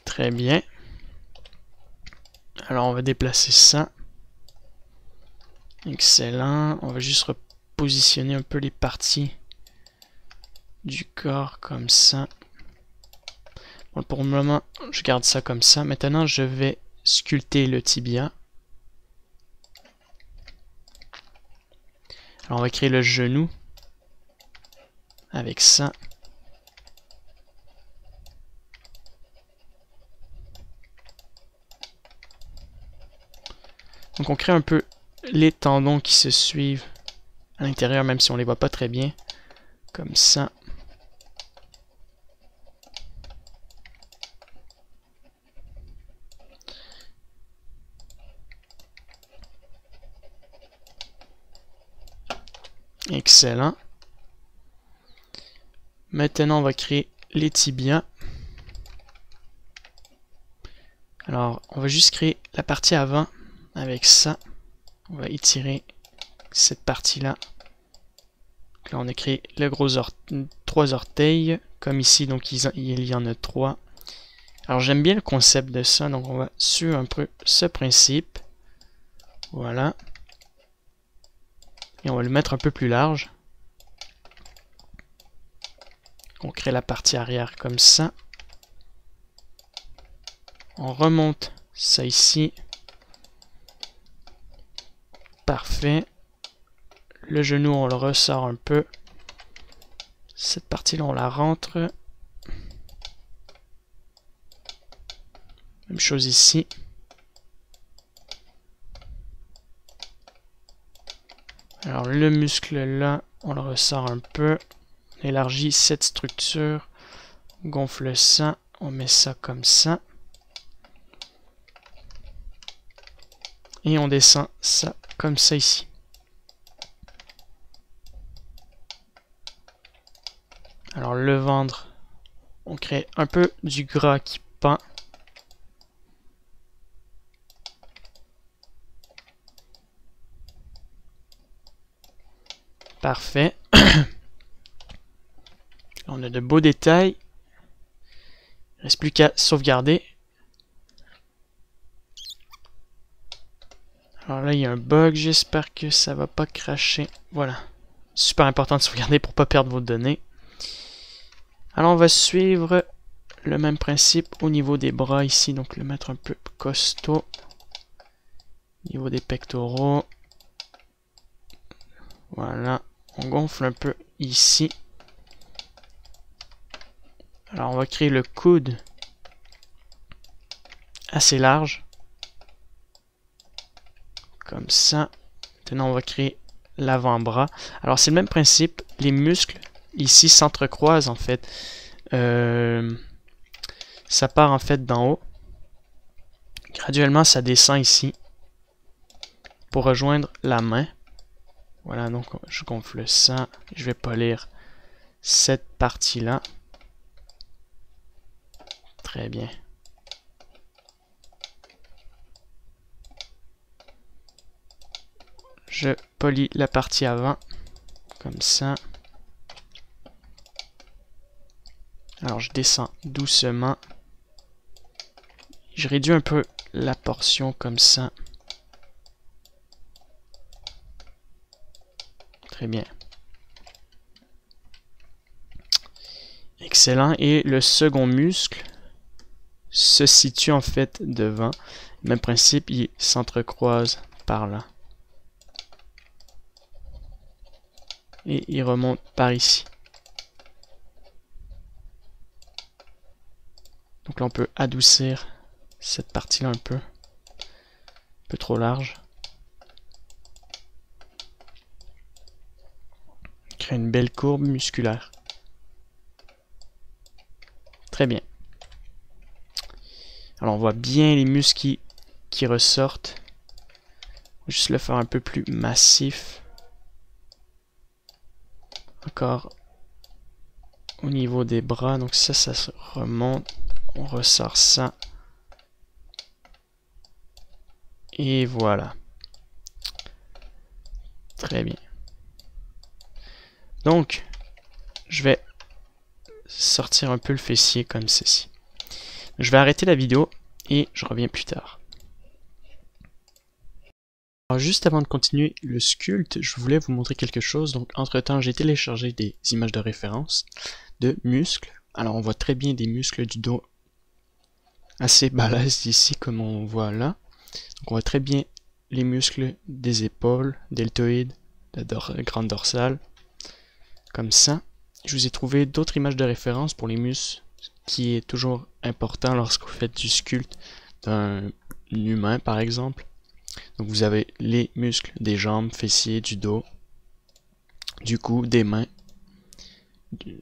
Très bien. Alors on va déplacer ça. Excellent. On va juste repositionner un peu les parties du corps comme ça. Bon, pour le moment, je garde ça comme ça. Maintenant, je vais sculpter le tibia. Alors on va créer le genou avec ça. Donc on crée un peu les tendons qui se suivent à l'intérieur, même si on les voit pas très bien. Comme ça. Excellent. Maintenant, on va créer les tibias. Alors, on va juste créer la partie avant avec ça. On va étirer cette partie-là. Là, on a créé le gros 3 orteils, comme ici, donc il y en a 3. Alors, j'aime bien le concept de ça, donc on va suivre un peu ce principe. Voilà. Et on va le mettre un peu plus large. On crée la partie arrière comme ça. On remonte ça ici. Parfait. Le genou, on le ressort un peu. Cette partie-là, on la rentre. Même chose ici. Alors le muscle là, on le ressort un peu. On élargit cette structure. On gonfle ça. On met ça comme ça. Et on descend ça comme ça ici. Alors le ventre, on crée un peu du gras qui pend. Parfait. On a de beaux détails. Il ne reste plus qu'à sauvegarder. Alors là, il y a un bug. J'espère que ça va pas cracher. Voilà. Super important de sauvegarder pour ne pas perdre vos données. Alors on va suivre le même principe au niveau des bras ici. Donc le mettre un peu costaud. Au niveau des pectoraux. Voilà. On gonfle un peu ici. Alors on va créer le coude assez large. Comme ça. Maintenant on va créer l'avant-bras. Alors c'est le même principe. Les muscles ici s'entrecroisent en fait. Ça part en fait d'en haut. Graduellement ça descend ici. pour rejoindre la main. Voilà, donc je gonfle ça. Je vais polir cette partie-là. Très bien. Je polis la partie avant, comme ça. Alors je descends doucement. Je réduis un peu la portion comme ça. Très bien. Excellent. Et le second muscle se situe en fait devant. Même principe, il s'entrecroise par là. Et il remonte par ici. Donc là, on peut adoucir cette partie-là un peu trop large. Créer une belle courbe musculaire. Très bien. Alors on voit bien les muscles qui ressortent. Juste le faire un peu plus massif. Encore au niveau des bras. Donc ça se remonte. On ressort ça. Et voilà. Très bien. Donc, je vais sortir un peu le fessier comme ceci. Je vais arrêter la vidéo et je reviens plus tard. Alors juste avant de continuer le sculpte, je voulais vous montrer quelque chose. Donc entre-temps, j'ai téléchargé des images de référence de muscles. Alors on voit très bien des muscles du dos assez balèzes ici comme on voit là. Donc on voit très bien les muscles des épaules, deltoïdes, la grande dorsale, comme ça. Je vous ai trouvé d'autres images de référence pour les muscles, qui est toujours important lorsque vous faites du sculpte d'un humain par exemple. Donc vous avez les muscles des jambes, fessiers, du dos, du cou, des mains.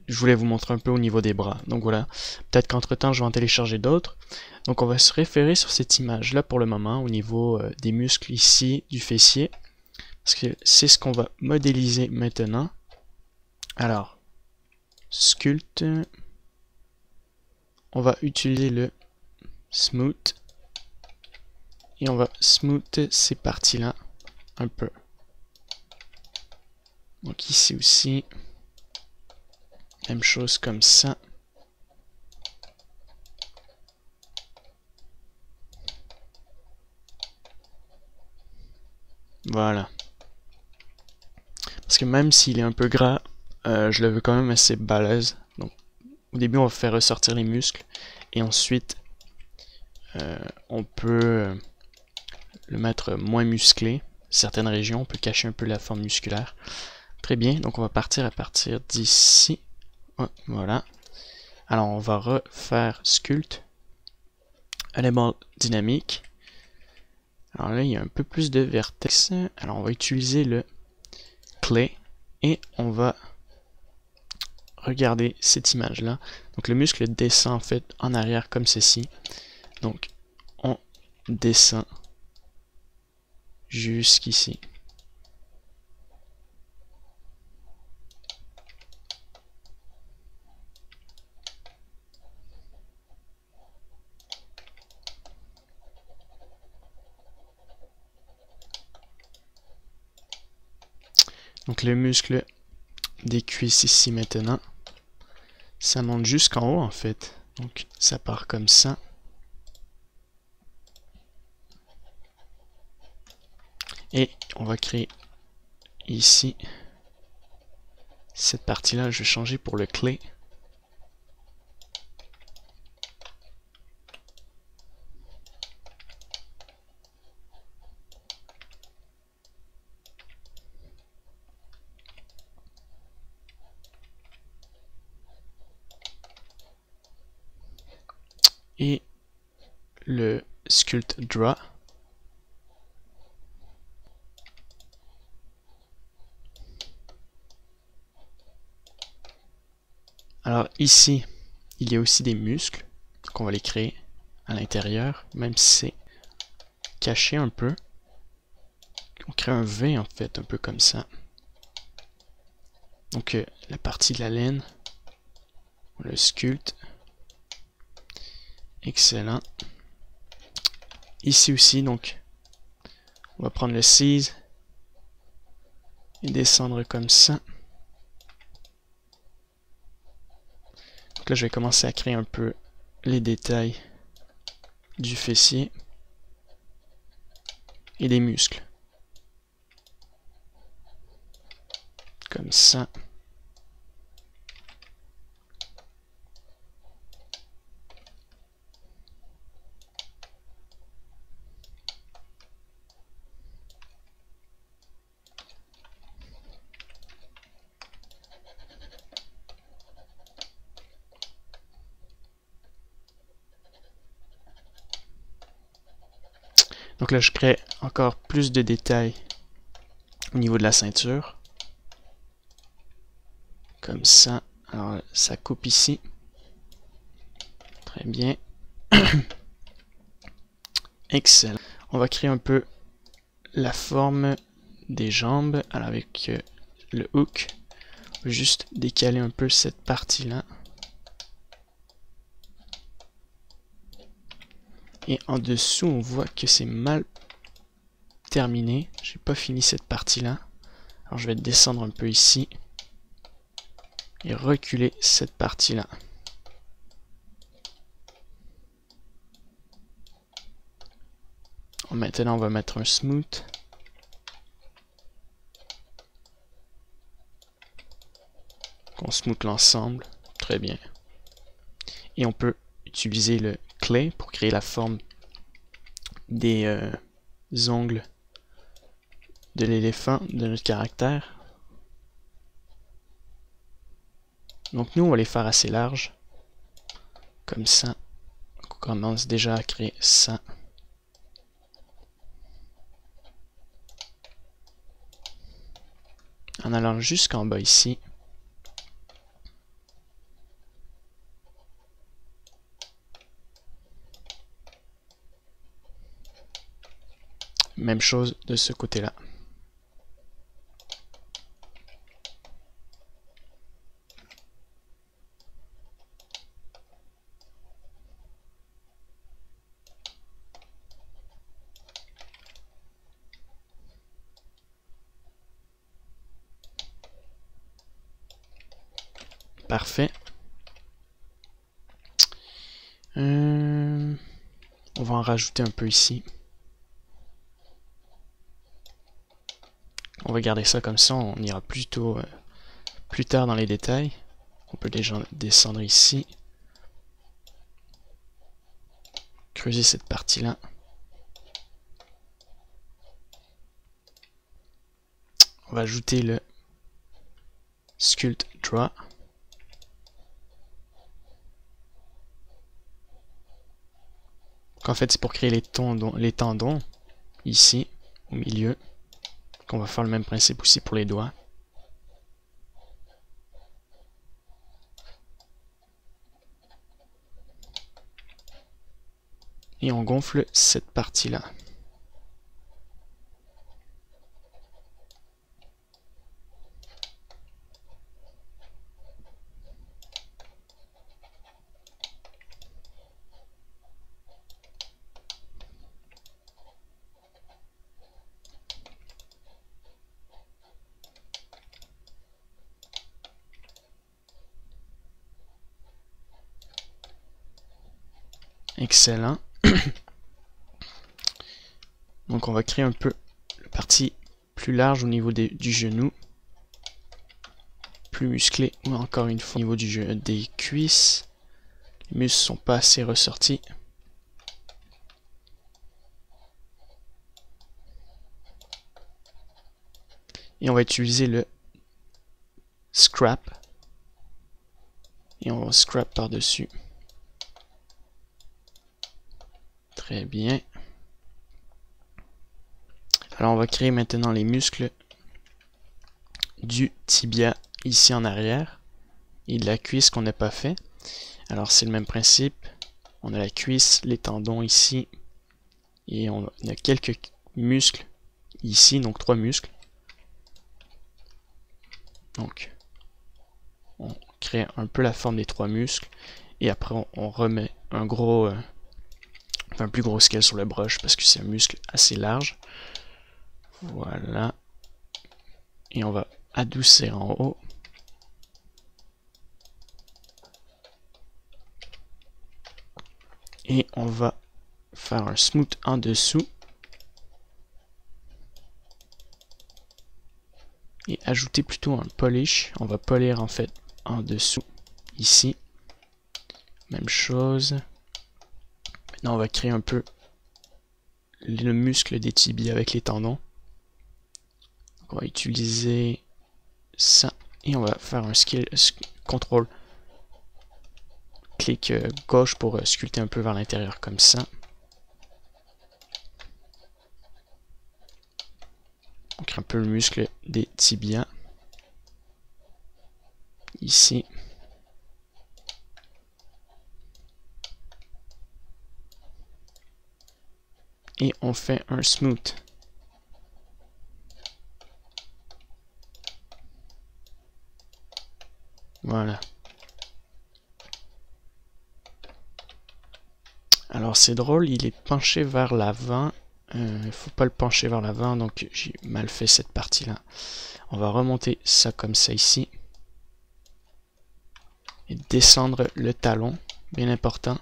Je voulais vous montrer un peu au niveau des bras. Donc voilà, peut-être qu'entre temps je vais en télécharger d'autres. Donc on va se référer sur cette image là pour le moment au niveau des muscles ici du fessier. Parce que c'est ce qu'on va modéliser maintenant. Alors, sculpte. On va utiliser le smooth. Et on va smooth ces parties-là un peu. Donc ici aussi. Même chose comme ça. Voilà. Parce que même s'il est un peu gras, je le veux quand même assez balèze. Donc au début on va faire ressortir les muscles. Et ensuite on peut le mettre moins musclé. Certaines régions, on peut cacher un peu la forme musculaire. Très bien, donc on va partir à partir d'ici. Oh, voilà. Alors on va refaire sculpte. Élément dynamique. Alors là, il y a un peu plus de vertex. Alors on va utiliser le clay. Et on va regarder cette image-là. Donc le muscle descend en fait en arrière comme ceci. Donc on descend jusqu'ici. Donc le muscle des cuisses ici maintenant, ça monte jusqu'en haut en fait. Donc ça part comme ça. Et on va créer ici cette partie-là. Je vais changer pour le clay. Et le sculpt draw. Alors ici, il y a aussi des muscles, donc on va les créer à l'intérieur, même si c'est caché un peu, on crée un V en fait, un peu comme ça. Donc la partie de la laine, on le sculpte. Excellent. Ici aussi, donc, on va prendre le seize et descendre comme ça. Donc là, je vais commencer à créer un peu les détails du fessier et des muscles. Comme ça. Donc là, je crée encore plus de détails au niveau de la ceinture. Comme ça. Alors, ça coupe ici. Très bien. Excellent. On va créer un peu la forme des jambes. Alors, avec le hook, on va juste décaler un peu cette partie-là. Et en dessous, on voit que c'est mal terminé. J'ai pas fini cette partie-là. Alors je vais descendre un peu ici et reculer cette partie-là. Maintenant, on va mettre un smooth. On smooth l'ensemble. Très bien. Et on peut utiliser le clay pour créer la forme des ongles de l'éléphant, de notre caractère. Donc nous, on va les faire assez larges. Comme ça. On commence déjà à créer ça. En allant jusqu'en bas ici. Même chose de ce côté-là. Parfait. On va en rajouter un peu ici. On va garder ça comme ça, on ira plutôt plus tard dans les détails. On peut déjà descendre ici. Creuser cette partie-là. On va ajouter le Sculpt Draw. En fait, c'est pour créer les tendons ici, au milieu. On va faire le même principe aussi pour les doigts. Et on gonfle cette partie-là. Excellent. Donc on va créer un peu la partie plus large au niveau du genou. Plus musclé, ou encore une fois au niveau des cuisses. Les muscles sont pas assez ressortis. Et on va utiliser le scrap. Et on va scrap par-dessus. Très bien. Alors on va créer maintenant les muscles du tibia ici en arrière et de la cuisse qu'on n'a pas fait. Alors c'est le même principe. On a la cuisse, les tendons ici et on a quelques muscles ici, donc 3 muscles. Donc, on crée un peu la forme des 3 muscles, et après on remet un plus gros scale sur le brush parce que c'est un muscle assez large. Voilà. Et on va adoucir en haut. Et on va faire un smooth en dessous. Et ajouter plutôt un polish. On va polir en fait en dessous, ici. Même chose. Maintenant on va créer un peu le muscle des tibias avec les tendons. Donc on va utiliser ça. Et on va faire un contrôle clic gauche pour sculpter un peu vers l'intérieur comme ça. On crée un peu le muscle des tibias. Ici. Et on fait un smooth. Voilà. Alors c'est drôle, il est penché vers l'avant. Il faut pas le pencher vers l'avant, donc j'ai mal fait cette partie-là. On va remonter ça comme ça ici. Et descendre le talon, bien important.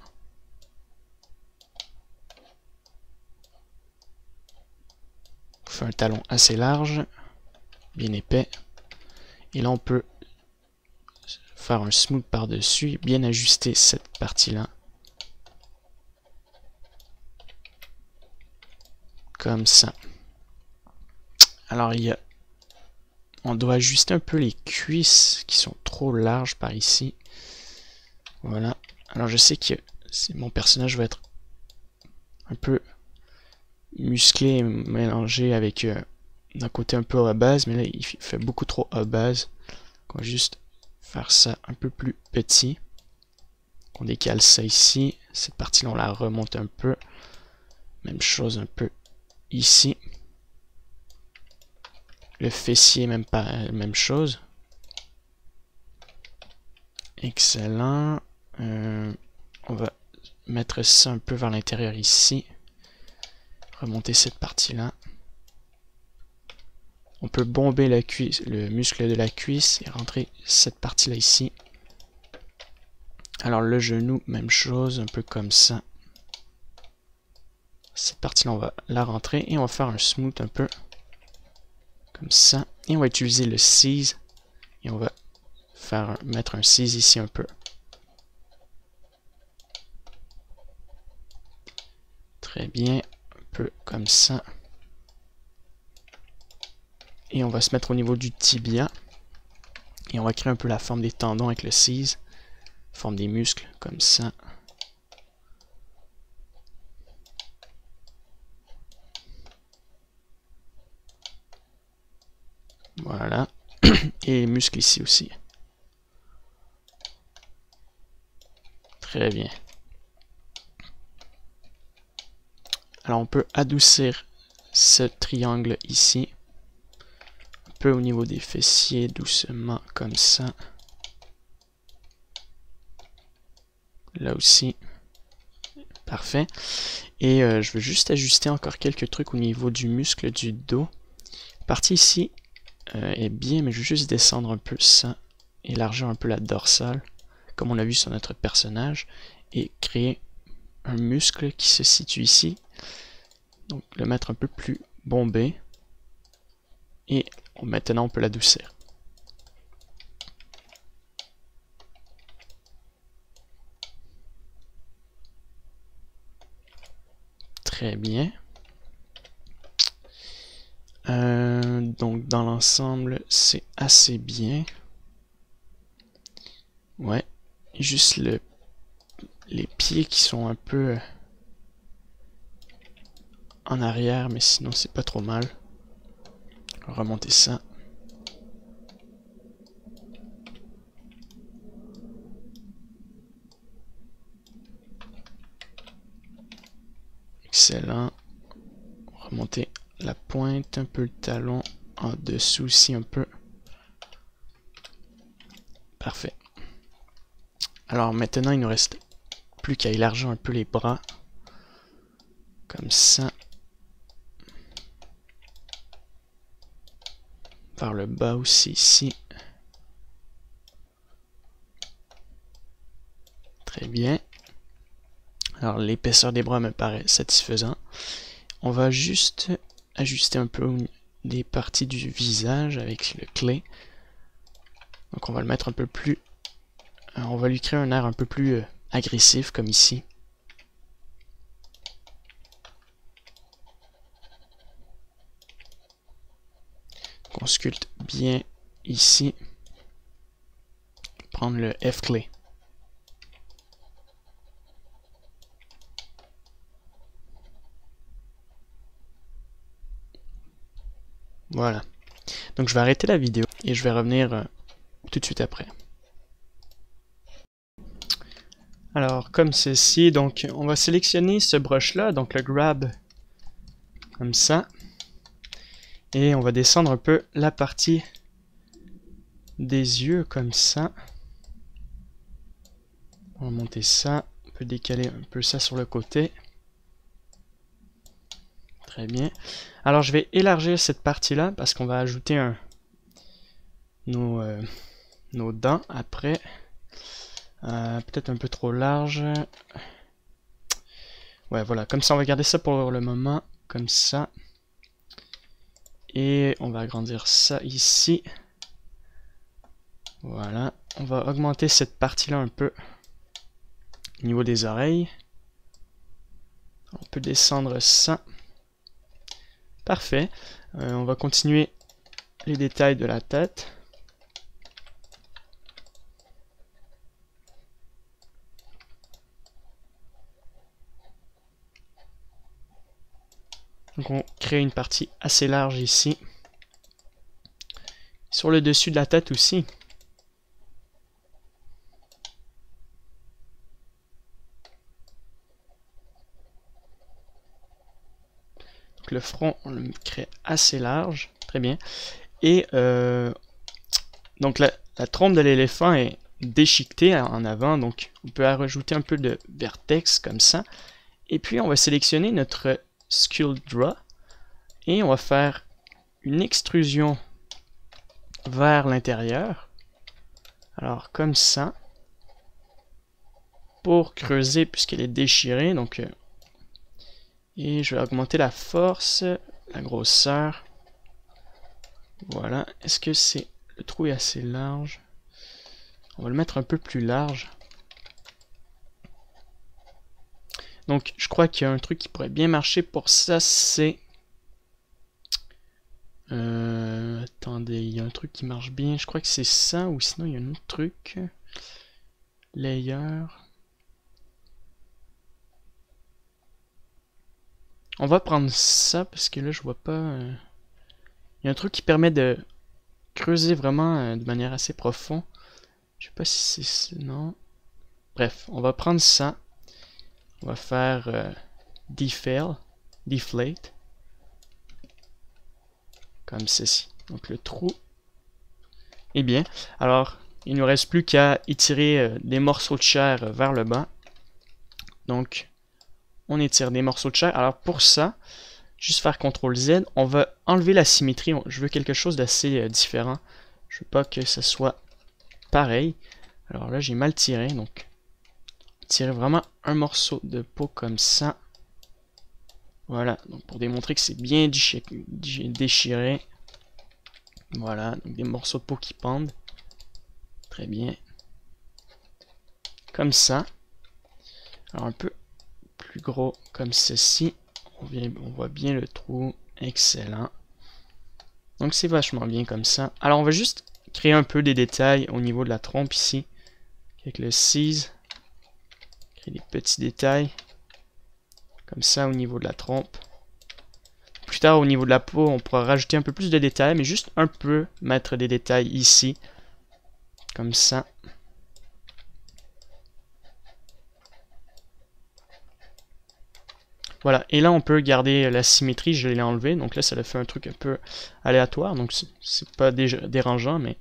On fait un talon assez large, bien épais. Et là on peut faire un smooth par-dessus, bien ajuster cette partie-là. Comme ça. Alors on doit ajuster un peu les cuisses qui sont trop larges par ici. Voilà. Alors je sais que mon personnage va être un peu musclé et mélangé avec d'un côté un peu obèse, mais là il fait beaucoup trop obèse. On va juste faire ça un peu plus petit. On décale ça ici. Cette partie-là on la remonte un peu. Même chose un peu ici. Le fessier, même chose. Excellent. On va mettre ça un peu vers l'intérieur ici. Remonter cette partie-là. On peut bomber la cuisse, le muscle de la cuisse et rentrer cette partie-là ici. Alors le genou, même chose, un peu comme ça. Cette partie-là, on va la rentrer et on va faire un smooth un peu comme ça. Et on va utiliser le seize et on va mettre un seize ici un peu. Très bien, un peu comme ça. Et on va se mettre au niveau du tibia. Et on va créer un peu la forme des tendons avec le seize. Forme des muscles, comme ça. Voilà. Et les muscles ici aussi. Très bien. Alors on peut adoucir ce triangle ici. Un peu au niveau des fessiers, doucement, comme ça. Là aussi. Parfait. Et je veux juste ajuster encore quelques trucs au niveau du muscle du dos. La partie ici est bien, mais je veux juste descendre un peu ça. Élargir un peu la dorsale, comme on l'a vu sur notre personnage. Et créer un muscle qui se situe ici. Donc le mettre un peu plus bombé. Et maintenant on peut l'adoucir. Très bien. Donc dans l'ensemble, c'est assez bien. Ouais. Juste les pieds qui sont un peu en arrière, mais sinon c'est pas trop mal. On va remonter ça. Excellent. Remonter la pointe, un peu le talon en dessous aussi un peu. Parfait. Alors maintenant il nous reste plus qu'à élargir un peu les bras. Comme ça. Par le bas aussi ici. Très bien. Alors l'épaisseur des bras me paraît satisfaisant. On va juste ajuster un peu des parties du visage avec le clay. Donc on va le mettre un peu plus... on va lui créer un air un peu plus agressif comme ici. Donc on sculpte bien ici. Prendre le F-clay. Voilà. Donc je vais arrêter la vidéo et je vais revenir tout de suite après. Alors comme ceci, donc on va sélectionner ce brush là, donc le grab comme ça. Et on va descendre un peu la partie des yeux comme ça. On va monter ça, on peut décaler un peu ça sur le côté. Très bien. Alors je vais élargir cette partie-là parce qu'on va ajouter nos dents après. Peut-être un peu trop large. Ouais, voilà. Comme ça, on va garder ça pour le moment. Comme ça. Et on va agrandir ça ici. Voilà. On va augmenter cette partie-là un peu. Au niveau des oreilles. On peut descendre ça. Parfait. On va continuer les détails de la tête. Donc on crée une partie assez large ici. Sur le dessus de la tête aussi. Donc le front, on le crée assez large. Très bien. Et donc la trompe de l'éléphant est déchiquetée en avant. Donc on peut rajouter un peu de vertex comme ça. Et puis on va sélectionner notre Sculpt Draw. Et on va faire une extrusion vers l'intérieur. Alors comme ça. Pour creuser puisqu'elle est déchirée. Donc, et je vais augmenter la force, la grosseur. Voilà. Est-ce que le trou est assez large? On va le mettre un peu plus large. Donc je crois qu'il y a un truc qui pourrait bien marcher pour ça, c'est... attendez, il y a un truc qui marche bien. Je crois que c'est ça, ou sinon il y a un autre truc. Layer. On va prendre ça, parce que là je vois pas... Il y a un truc qui permet de creuser vraiment de manière assez profonde. Je sais pas si c'est... Non. Bref, on va prendre ça. On va faire deflate. Comme ceci. Donc le trou est bien. Alors, il ne nous reste plus qu'à étirer des morceaux de chair vers le bas. Donc, on étire des morceaux de chair. Alors pour ça, juste faire CTRL Z, on va enlever la symétrie. Je veux quelque chose d'assez différent. Je veux pas que ce soit pareil. Alors là, j'ai mal tiré, donc tirer vraiment un morceau de peau comme ça. Voilà, donc pour démontrer que c'est bien déchiré. Voilà, donc des morceaux de peau qui pendent. Très bien. Comme ça. Alors un peu plus gros comme ceci. On voit bien le trou. Excellent. Donc c'est vachement bien comme ça. Alors on va juste créer un peu des détails au niveau de la trompe ici. Avec le Seize. Créer des petits détails. Comme ça au niveau de la trompe. Plus tard au niveau de la peau, on pourra rajouter un peu plus de détails. Mais juste un peu mettre des détails ici. Comme ça. Voilà, et là on peut garder la symétrie, je l'ai enlevé, donc là ça a fait un truc un peu aléatoire, donc c'est pas dérangeant, mais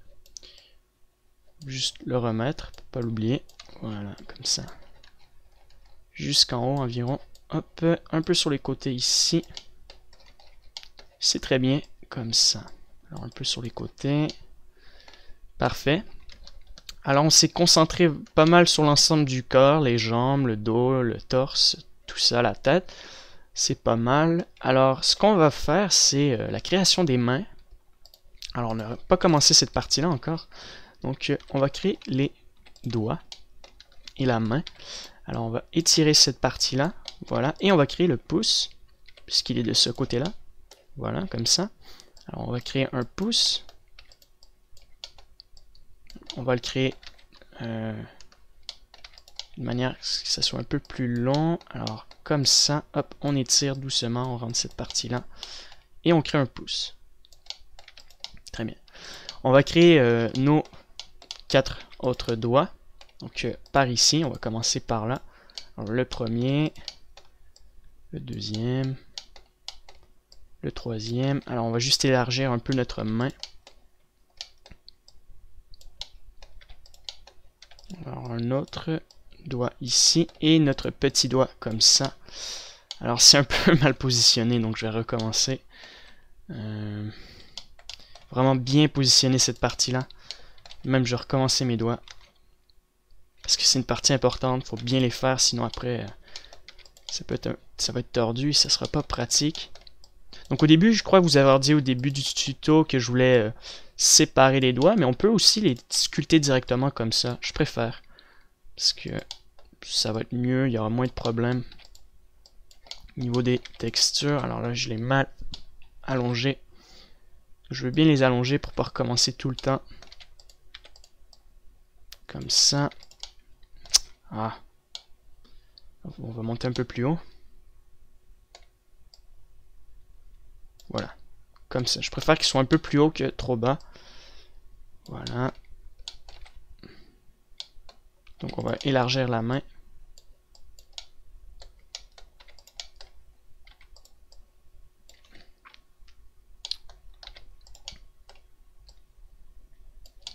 juste le remettre, pour pas l'oublier. Voilà, comme ça. Jusqu'en haut environ. Hop, un peu sur les côtés ici. C'est très bien, comme ça. Alors un peu sur les côtés. Parfait. Alors on s'est concentré pas mal sur l'ensemble du corps, les jambes, le dos, le torse, tout ça, la tête. C'est pas mal. Alors ce qu'on va faire, c'est la création des mains. Alors on n'a pas commencé cette partie-là encore. Donc on va créer les doigts et la main. Alors on va étirer cette partie-là. Voilà. Et on va créer le pouce, puisqu'il est de ce côté-là. Voilà, comme ça. Alors on va créer un pouce. On va le créer de manière que ça soit un peu plus long. Alors comme ça, hop, on étire doucement, on rentre cette partie-là. Et on crée un pouce. Très bien. On va créer nos 4 autres doigts. Donc par ici, on va commencer par là. Alors, le premier, le deuxième, le troisième. Alors on va juste élargir un peu notre main. Alors un autre doigt ici et notre petit doigt comme ça. Alors c'est un peu mal positionné, donc je vais recommencer. Vraiment bien positionner cette partie-là. Même je vais recommencer mes doigts. Parce que c'est une partie importante, il faut bien les faire, sinon après ça va être tordu et ça sera pas pratique. Donc au début, je crois vous avoir dit au début du tuto que je voulais séparer les doigts, mais on peut aussi les sculpter directement comme ça. Je préfère. Parce que ça va être mieux, il y aura moins de problèmes. Au niveau des textures, alors là je l'ai mal allongé. Je veux bien les allonger pour pas recommencer tout le temps. Comme ça. Ah. On va monter un peu plus haut. Voilà. Comme ça. Je préfère qu'ils soient un peu plus haut que trop bas. Voilà. Donc on va élargir la main.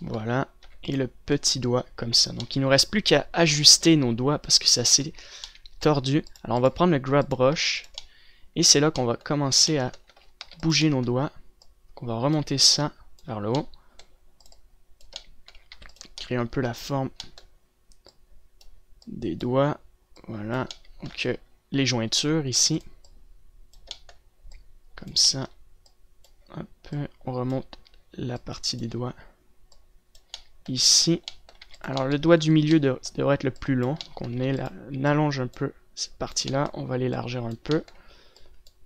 Voilà. Et le petit doigt comme ça. Donc il ne nous reste plus qu'à ajuster nos doigts parce que c'est assez tordu. Alors on va prendre le grab brush. Et c'est là qu'on va commencer à bouger nos doigts. On va remonter ça vers le haut. Créer un peu la forme des doigts. Voilà. Donc les jointures ici. Comme ça. Hop. On remonte la partie des doigts. Ici. Alors le doigt du milieu devrait être le plus long. Donc on allonge un peu cette partie-là. On va l'élargir un peu.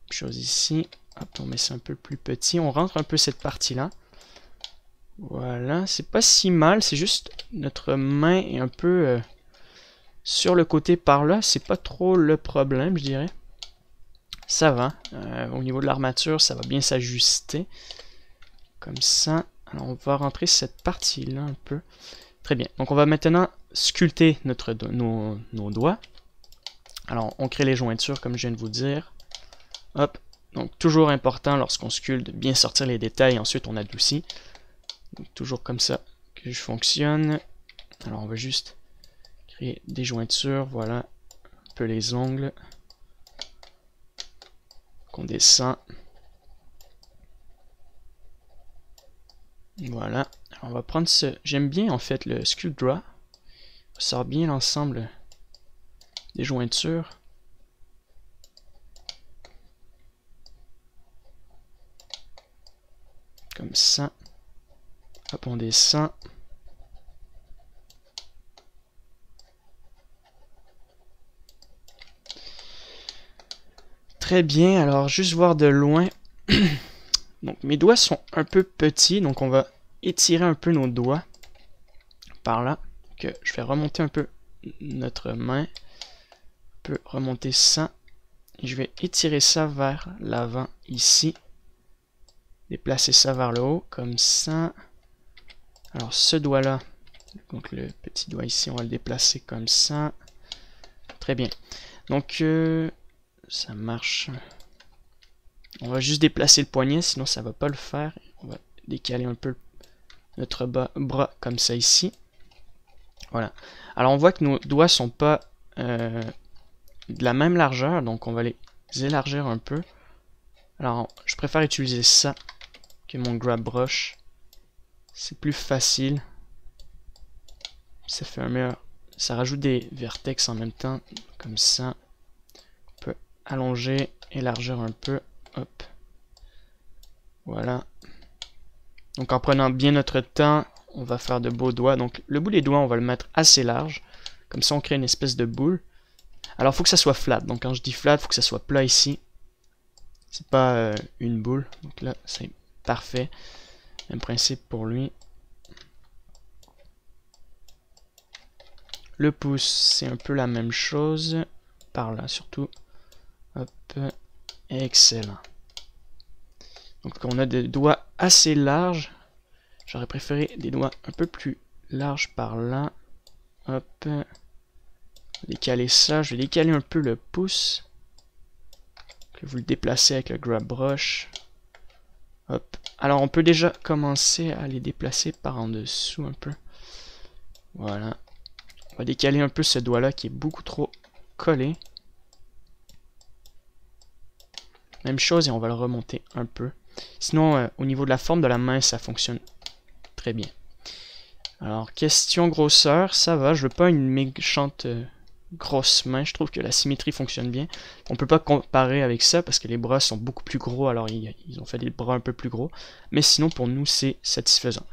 Chose ici. Hop, on met ça un peu plus petit. On rentre un peu cette partie-là. Voilà, c'est pas si mal. C'est juste notre main est un peu sur le côté par là. C'est pas trop le problème, je dirais. Ça va. Au niveau de l'armature, ça va bien s'ajuster. Comme ça. Alors, on va rentrer cette partie-là un peu. Très bien. Donc, on va maintenant sculpter nos doigts. Alors, on crée les jointures, comme je viens de vous dire. Hop. Donc, toujours important lorsqu'on sculpte de bien sortir les détails. Ensuite, on adoucit. Donc, toujours comme ça que je fonctionne. Alors, on va juste créer des jointures. Voilà. Un peu les ongles. Qu'on descend. Voilà. Alors, on va prendre ce... J'aime bien, en fait, le Sculpt Draw. On sort bien l'ensemble des jointures. Comme ça. Hop, on descend. Très bien, alors juste voir de loin. Donc mes doigts sont un peu petits, donc on va étirer un peu nos doigts par là. Que je vais remonter un peu notre main. On peut remonter ça. Et je vais étirer ça vers l'avant ici. Déplacer ça vers le haut, comme ça. Alors ce doigt-là, donc le petit doigt ici, on va le déplacer comme ça. Très bien. Donc ça marche. On va juste déplacer le poignet, sinon ça va pas le faire. On va décaler un peu notre bras comme ça ici. Voilà. Alors on voit que nos doigts sont pas de la même largeur, donc on va les élargir un peu. Alors je préfère utiliser ça que mon grab brush. C'est plus facile. Ça fait un meilleur. Ça rajoute des vertex en même temps, comme ça. On peut allonger, élargir un peu. Hop. Voilà. Donc en prenant bien notre temps, on va faire de beaux doigts. Donc le bout des doigts, on va le mettre assez large. Comme ça, on crée une espèce de boule. Alors, il faut que ça soit flat. Donc quand je dis flat, il faut que ça soit plat ici. C'est pas une boule. Donc là, c'est parfait. Même principe pour lui. Le pouce, c'est un peu la même chose. Par là, surtout. Hop. Excellent. Donc on a des doigts assez larges. J'aurais préféré des doigts un peu plus larges par là. Hop. Décaler ça. Je vais décaler un peu le pouce. Que vous le déplacez avec le grab brush. Hop. Alors on peut déjà commencer à les déplacer par en dessous un peu. Voilà. On va décaler un peu ce doigt-là qui est beaucoup trop collé. Même chose et on va le remonter un peu. Sinon, au niveau de la forme de la main, ça fonctionne très bien. Alors, question grosseur, ça va. Je veux pas une méchante grosse main. Je trouve que la symétrie fonctionne bien. On peut pas comparer avec ça parce que les bras sont beaucoup plus gros. Alors, ils ont fait des bras un peu plus gros. Mais sinon, pour nous, c'est satisfaisant.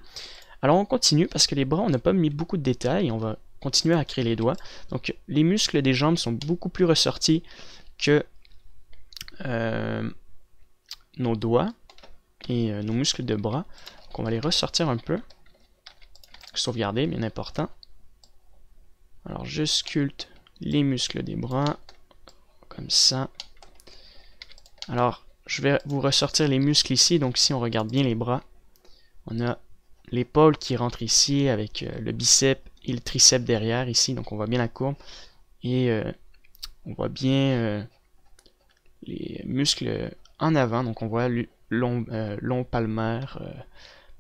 Alors, on continue parce que les bras, on n'a pas mis beaucoup de détails. On va continuer à créer les doigts. Donc, les muscles des jambes sont beaucoup plus ressortis que nos doigts et nos muscles de bras. Donc, on va les ressortir un peu. Sauvegarder, bien important. Alors, je sculpte les muscles des bras. Comme ça. Alors, je vais vous ressortir les muscles ici. Donc, si on regarde bien les bras, on a l'épaule qui rentre ici avec le biceps et le triceps derrière ici. Donc, on voit bien la courbe. Et on voit bien les muscles en avant. Donc, on voit le long palmaire,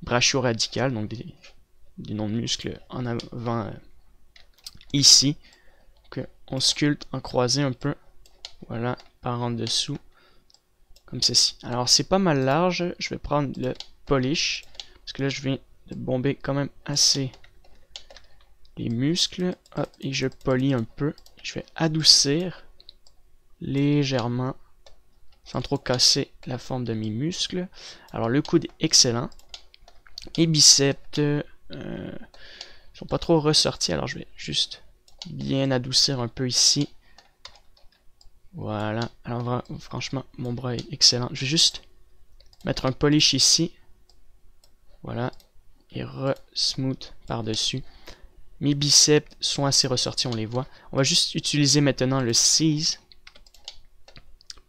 brachio-radical. Donc, des noms de muscles en avant ici. Que on sculpte en croisé un peu. Voilà, par en dessous. Comme ceci. Alors, c'est pas mal large. Je vais prendre le polish. Parce que là, je viens de bomber quand même assez les muscles. Hop, et je polis un peu. Je vais adoucir légèrement. Sans trop casser la forme de mes muscles. Alors, le coude est excellent. Les biceps sont pas trop ressortis. Alors, je vais juste bien adoucir un peu ici. Voilà. Alors, franchement, mon bras est excellent. Je vais juste mettre un polish ici. Voilà. Et re-smooth par-dessus. Mes biceps sont assez ressortis, on les voit. On va juste utiliser maintenant le seize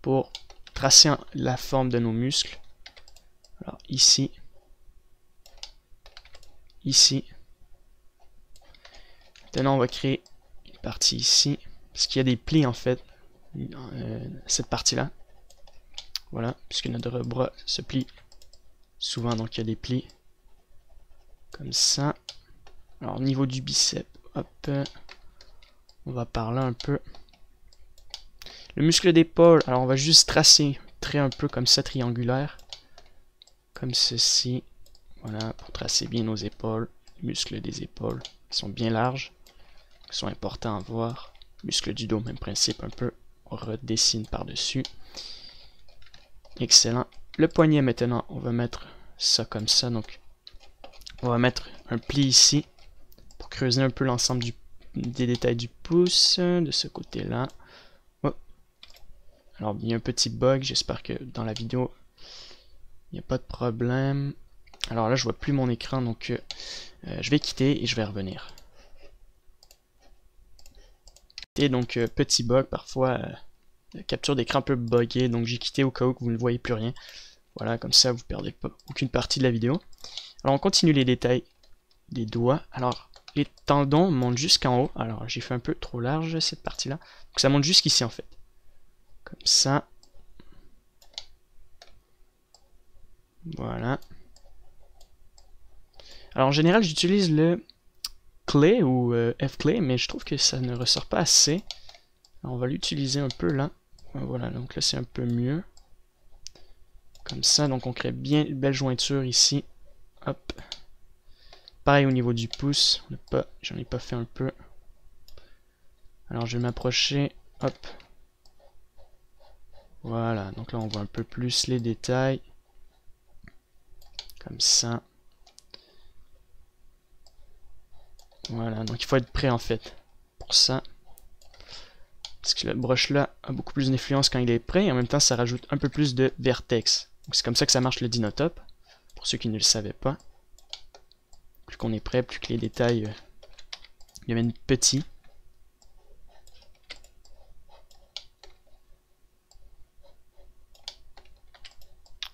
pour tracer la forme de nos muscles. Alors, ici. Ici. Maintenant, on va créer une partie ici. Parce qu'il y a des plis, en fait. Cette partie-là. Voilà. Puisque notre bras se plie souvent, donc il y a des plis. Comme ça. Alors, au niveau du bicep, hop. On va par là un peu. Le muscle d'épaule, alors on va juste tracer un trait un peu comme ça, triangulaire. Comme ceci. Voilà, pour tracer bien nos épaules. Les muscles des épaules qui sont bien larges. Qui sont importants à voir. Muscles du dos, même principe un peu. On redessine par-dessus. Excellent. Le poignet maintenant, on va mettre ça comme ça. Donc, on va mettre un pli ici. Pour creuser un peu l'ensemble des détails du pouce. De ce côté-là. Alors, il y a un petit bug. J'espère que dans la vidéo, il n'y a pas de problème. Alors là, je vois plus mon écran. Donc, je vais quitter et je vais revenir. Et donc, petit bug. Parfois, la capture d'écran peut bugger. Donc, j'ai quitté au cas où que vous ne voyez plus rien. Voilà, comme ça, vous ne perdez pas aucune partie de la vidéo. Alors, on continue les détails des doigts. Alors, les tendons montent jusqu'en haut. Alors, j'ai fait un peu trop large cette partie-là. Donc, ça monte jusqu'ici, en fait. Comme ça. Voilà. Alors en général, j'utilise le Clay ou F-Clay, mais je trouve que ça ne ressort pas assez. Alors, on va l'utiliser un peu là. Voilà, donc là c'est un peu mieux. Comme ça, donc on crée bien une belle jointure ici. Hop. Pareil au niveau du pouce. J'en ai pas fait un peu. Alors je vais m'approcher. Hop. Voilà, donc là on voit un peu plus les détails. Comme ça. Voilà, donc il faut être prêt en fait pour ça. Parce que le brush là a beaucoup plus d'influence quand il est prêt et en même temps ça rajoute un peu plus de vertex. C'est comme ça que ça marche le Dinotope, pour ceux qui ne le savaient pas. Plus qu'on est prêt, plus que les détails deviennent petits.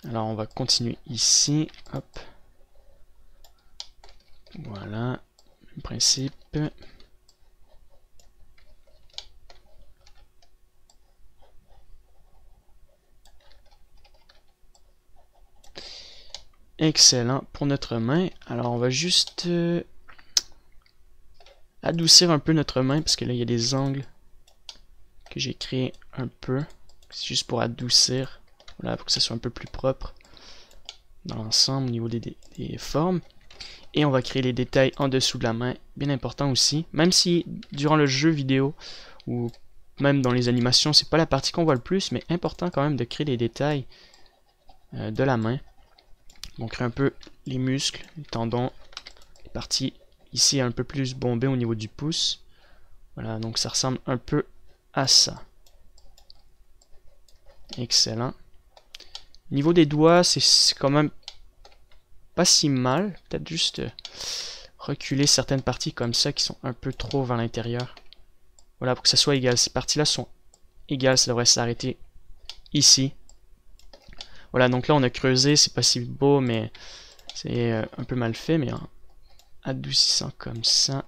Alors on va continuer ici, hop. Voilà, même principe. Excellent pour notre main. Alors on va juste adoucir un peu notre main parce que là il y a des angles que j'ai créés un peu. C'est juste pour adoucir, voilà, pour que ça soit un peu plus propre dans l'ensemble au niveau des formes. Et on va créer les détails en dessous de la main, bien important aussi. Même si durant le jeu vidéo ou même dans les animations, c'est pas la partie qu'on voit le plus, mais important quand même de créer les détails de la main. On crée un peu les muscles, les tendons, les parties ici un peu plus bombées au niveau du pouce. Voilà, donc ça ressemble un peu à ça. Excellent. Niveau des doigts, c'est quand même pas si mal. Peut-être juste reculer certaines parties comme ça qui sont un peu trop vers l'intérieur. Voilà, pour que ça soit égal. Ces parties-là sont égales, ça devrait s'arrêter ici. Voilà, donc là on a creusé, c'est pas si beau, mais c'est un peu mal fait, mais en adoucissant comme ça.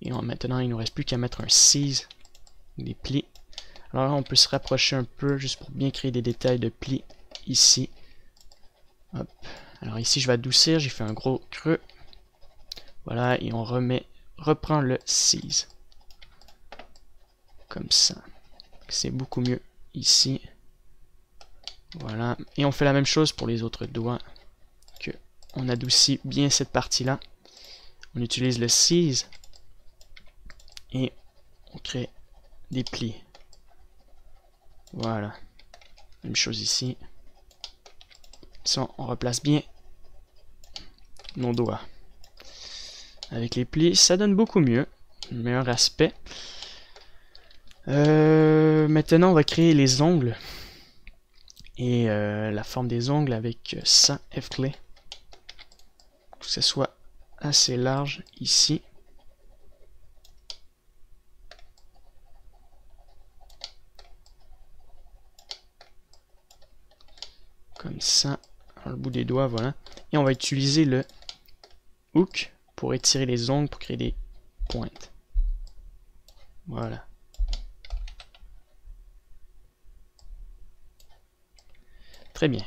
Et maintenant il nous reste plus qu'à mettre un seize, des plis. Alors là on peut se rapprocher un peu juste pour bien créer des détails de plis ici. Hop. Alors ici je vais adoucir, j'ai fait un gros creux. Voilà, et on reprend le seize. Comme ça. C'est beaucoup mieux ici. Voilà, et on fait la même chose pour les autres doigts. On adoucit bien cette partie-là. On utilise le seize et on crée des plis. Voilà. Même chose ici. Ça, on replace bien nos doigts. Avec les plis, ça donne beaucoup mieux. Un meilleur aspect. Maintenant, on va créer les ongles. Et la forme des ongles avec ça, F-Clay. Pour que ce soit assez large ici. Comme ça, dans le bout des doigts, voilà. Et on va utiliser le hook pour étirer les ongles, pour créer des pointes. Voilà. Très bien.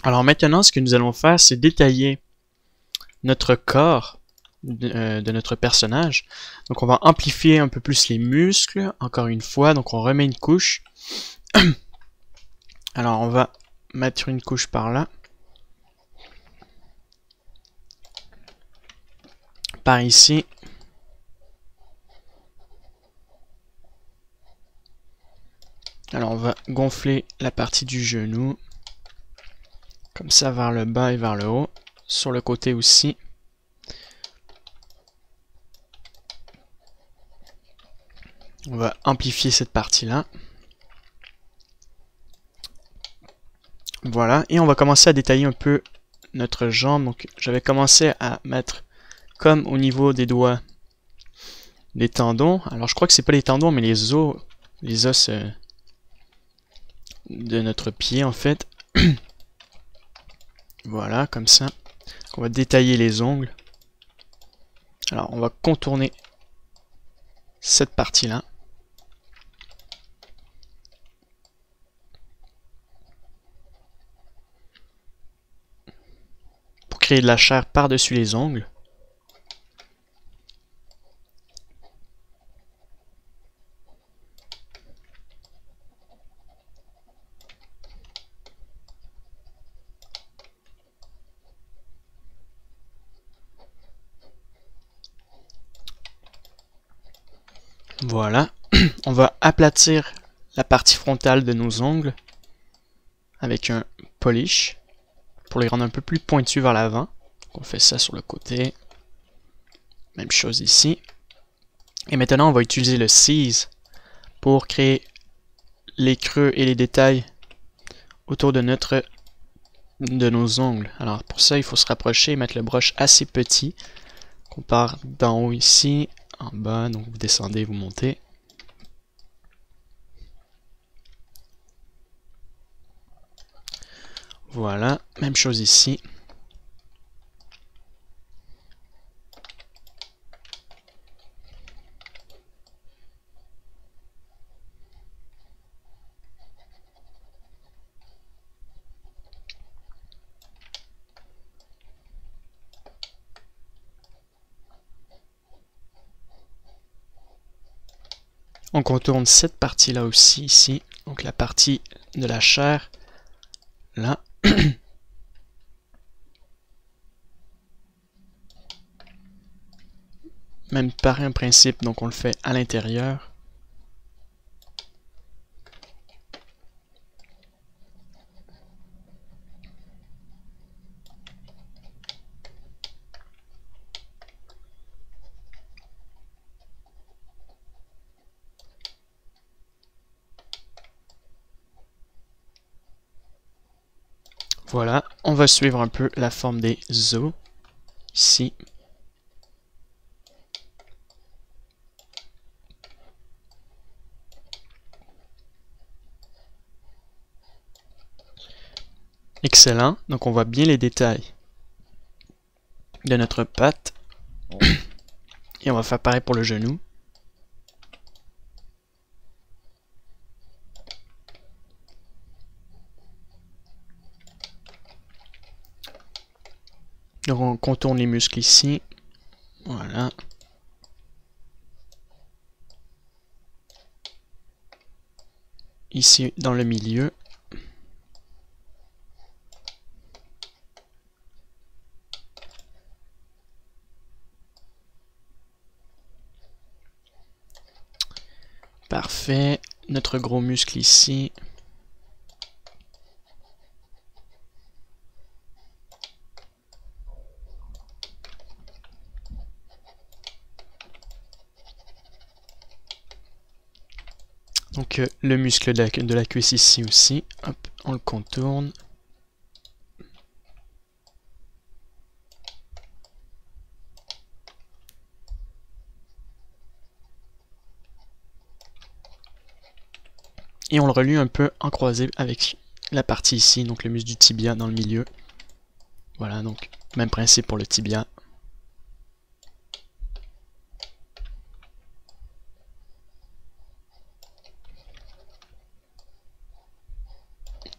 Alors maintenant, ce que nous allons faire, c'est détailler notre corps de notre personnage. Donc on va amplifier un peu plus les muscles, encore une fois. Donc on remet une couche. Alors on va mettre une couche par là. Par ici. Alors on va gonfler la partie du genou. Comme ça vers le bas et vers le haut. Sur le côté aussi. On va amplifier cette partie-là. Voilà, et on va commencer à détailler un peu notre jambe. Donc j'avais commencé à mettre comme au niveau des doigts les tendons. Alors je crois que c'est pas les tendons mais les os de notre pied en fait. Voilà, comme ça. On va détailler les ongles. Alors on va contourner cette partie-là. Pour créer de la chair par-dessus les ongles. Voilà, on va aplatir la partie frontale de nos ongles avec un polish pour les rendre un peu plus pointus vers l'avant. On fait ça sur le côté. Même chose ici. Et maintenant, on va utiliser le Seize pour créer les creux et les détails autour de nos ongles. Alors pour ça, il faut se rapprocher et mettre le brush assez petit. On part d'en haut ici, en bas, donc vous descendez, vous montez. Voilà, même chose ici. On contourne cette partie-là aussi, ici. Donc la partie de la chair, là. Même pareil un principe, donc on le fait à l'intérieur. Voilà, on va suivre un peu la forme des os, ici. Excellent, donc on voit bien les détails de notre patte. Et on va faire pareil pour le genou. Donc on contourne les muscles ici. Voilà. Ici dans le milieu. Parfait. Notre gros muscle ici. Donc le muscle de la cuisse ici aussi. Hop, on le contourne. Et on le relie un peu en croisé avec la partie ici, donc le muscle du tibia dans le milieu. Voilà, donc même principe pour le tibia.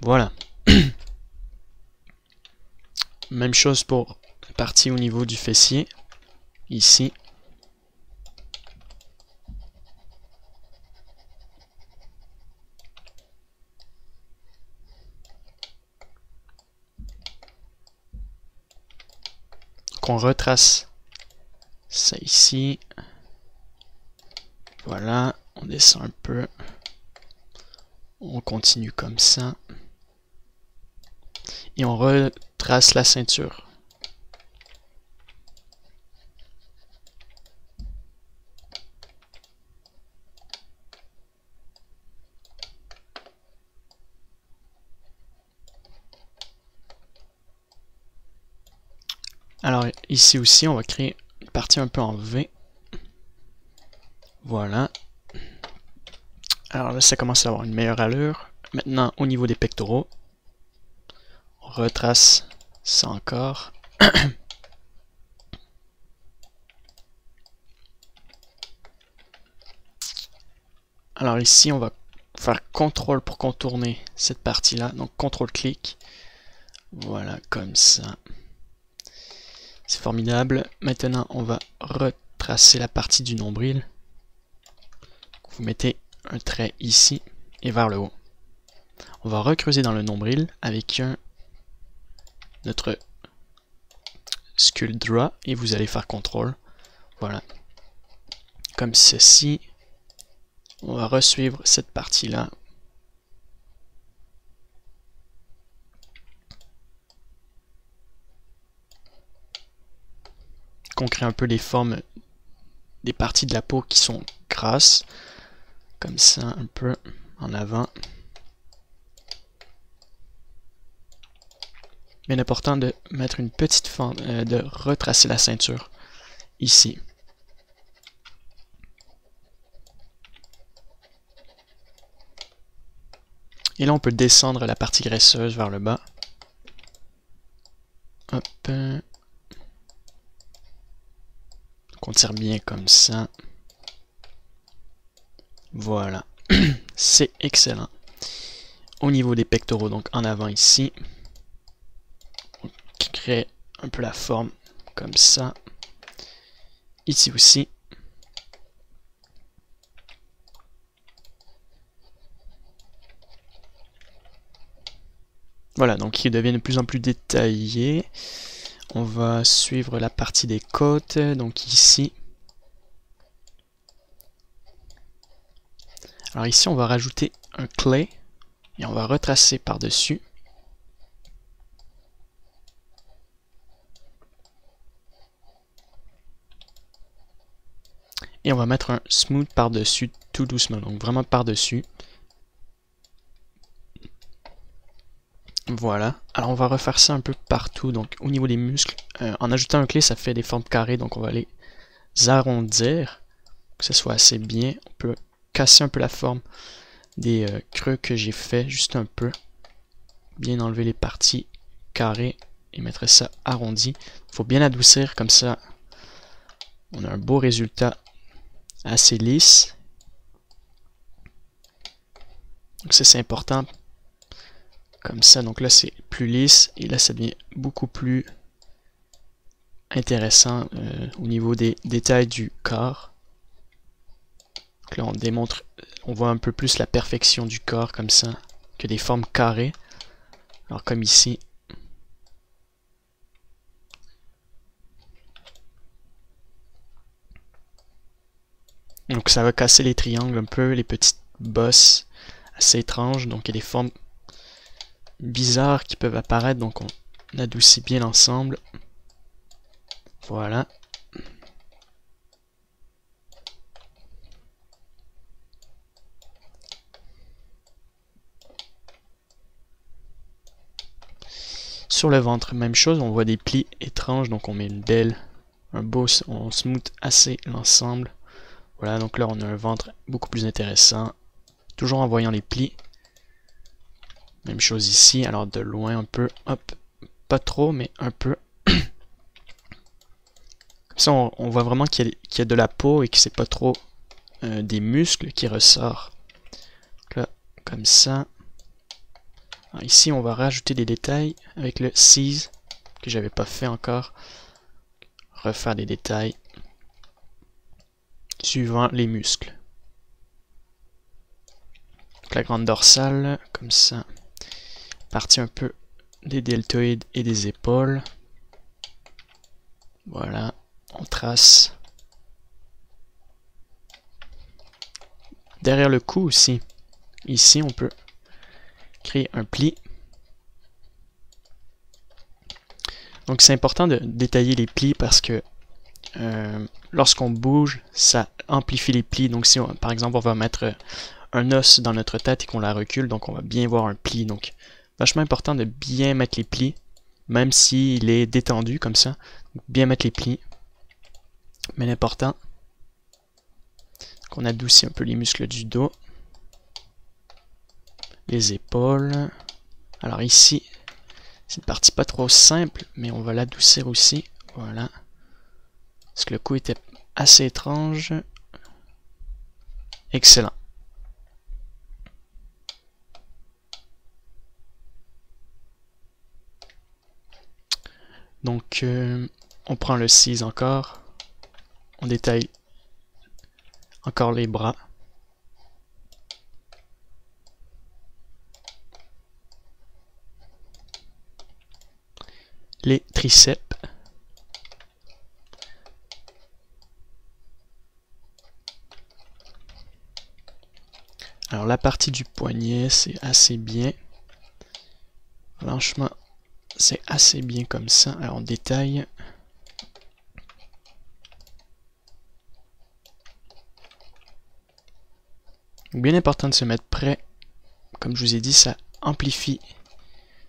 Voilà. Même chose pour la partie au niveau du fessier, ici. Donc on retrace ça ici. Voilà, on descend un peu. On continue comme ça. Et on retrace la ceinture. Alors ici aussi, on va créer une partie un peu en V. Voilà. Alors là, ça commence à avoir une meilleure allure. Maintenant, au niveau des pectoraux, on retrace ça encore. Alors ici, on va faire CTRL pour contourner cette partie-là. Donc CTRL-clic. Voilà, comme ça. C'est formidable. Maintenant, on va retracer la partie du nombril. Vous mettez un trait ici et vers le haut. On va recreuser dans le nombril avec notre Sculpt Draw et vous allez faire CTRL. Voilà. Comme ceci. On va resuivre cette partie-là. On crée un peu les formes des parties de la peau qui sont grasses. Comme ça, un peu en avant. Bien important de mettre une petite forme, de retracer la ceinture ici. Et là, on peut descendre la partie graisseuse vers le bas. Hop. On tire bien comme ça. Voilà. C'est excellent. Au niveau des pectoraux, donc en avant ici, on crée un peu la forme comme ça. Ici aussi. Voilà, donc il devient de plus en plus détaillé. On va suivre la partie des côtes, donc ici. Alors ici, on va rajouter un clay et on va retracer par-dessus. Et on va mettre un smooth par-dessus, tout doucement, donc vraiment par-dessus. Voilà, alors on va refaire ça un peu partout, donc au niveau des muscles, en ajoutant un clé, ça fait des formes carrées, donc on va les arrondir, que ce soit assez bien. On peut casser un peu la forme des creux que j'ai fait, juste un peu, bien enlever les parties carrées et mettre ça arrondi. Il faut bien adoucir, comme ça on a un beau résultat assez lisse. Donc ça c'est important. Comme ça, donc là c'est plus lisse et là ça devient beaucoup plus intéressant au niveau des détails du corps. Donc là on démontre, on voit un peu plus la perfection du corps comme ça, que des formes carrées. Alors comme ici. Donc ça va casser les triangles un peu, les petites bosses assez étranges, donc il y a des formes bizarres qui peuvent apparaître, donc on adoucit bien l'ensemble. Voilà. Sur le ventre, même chose, on voit des plis étranges, donc on met un beau, on smooth assez l'ensemble. Voilà, donc là on a un ventre beaucoup plus intéressant, toujours en voyant les plis. Même chose ici, alors de loin un peu, hop, pas trop, mais un peu. Comme ça on voit vraiment qu'il y a de la peau et que c'est pas trop des muscles qui ressortent. Donc là, comme ça. Alors ici on va rajouter des détails avec le Seize, que j'avais pas fait encore. Refaire des détails suivant les muscles. Donc la grande dorsale, comme ça. Partie un peu des deltoïdes et des épaules. Voilà, on trace. Derrière le cou aussi, ici on peut créer un pli. Donc c'est important de détailler les plis parce que lorsqu'on bouge, ça amplifie les plis. Donc si par exemple on va mettre un os dans notre tête et qu'on la recule, donc on va bien voir un pli. Donc vachement important de bien mettre les plis, même s'il est détendu comme ça. Bien mettre les plis. Mais l'important, qu'on adoucit un peu les muscles du dos, les épaules. Alors ici, c'est une partie pas trop simple, mais on va l'adoucir aussi. Voilà. Parce que le cou était assez étrange. Excellent. Donc on prend le 6 encore, on détaille encore les bras. Les triceps. Alors la partie du poignet, c'est assez bien. Franchement, c'est assez bien comme ça. Alors on détaille. Bien important de se mettre prêt. Comme je vous ai dit, ça amplifie.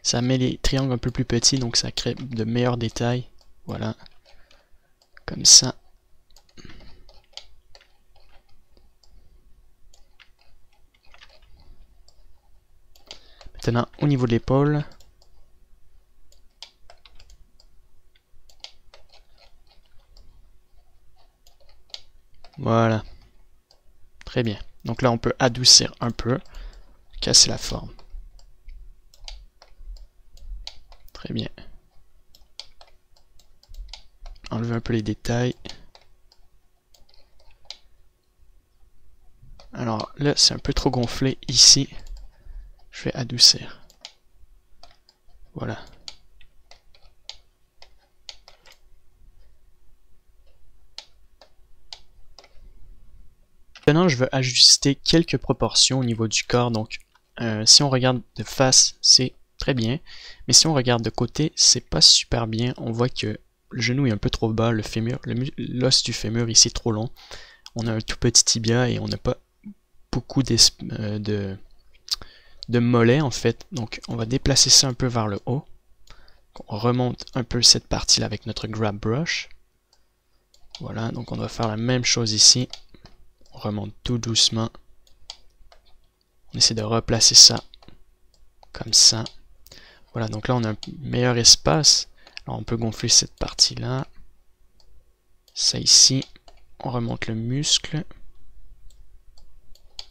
Ça met les triangles un peu plus petits, donc ça crée de meilleurs détails. Voilà. Comme ça. Maintenant, au niveau de l'épaule. Voilà. Très bien. Donc là, on peut adoucir un peu, casser la forme. Très bien. Enlever un peu les détails. Alors là, c'est un peu trop gonflé ici. Je vais adoucir. Voilà. Maintenant, je veux ajuster quelques proportions au niveau du corps. Donc, si on regarde de face, c'est très bien. Mais si on regarde de côté, c'est pas super bien. On voit que le genou est un peu trop bas, le fémur, l'os du fémur ici est trop long. On a un tout petit tibia et on n'a pas beaucoup de mollet en fait. Donc, on va déplacer ça un peu vers le haut. On remonte un peu cette partie-là avec notre grab brush. Voilà, donc on va faire la même chose ici. On remonte tout doucement. On essaie de replacer ça comme ça. Voilà, donc là on a un meilleur espace. Alors on peut gonfler cette partie-là. Ça ici. On remonte le muscle.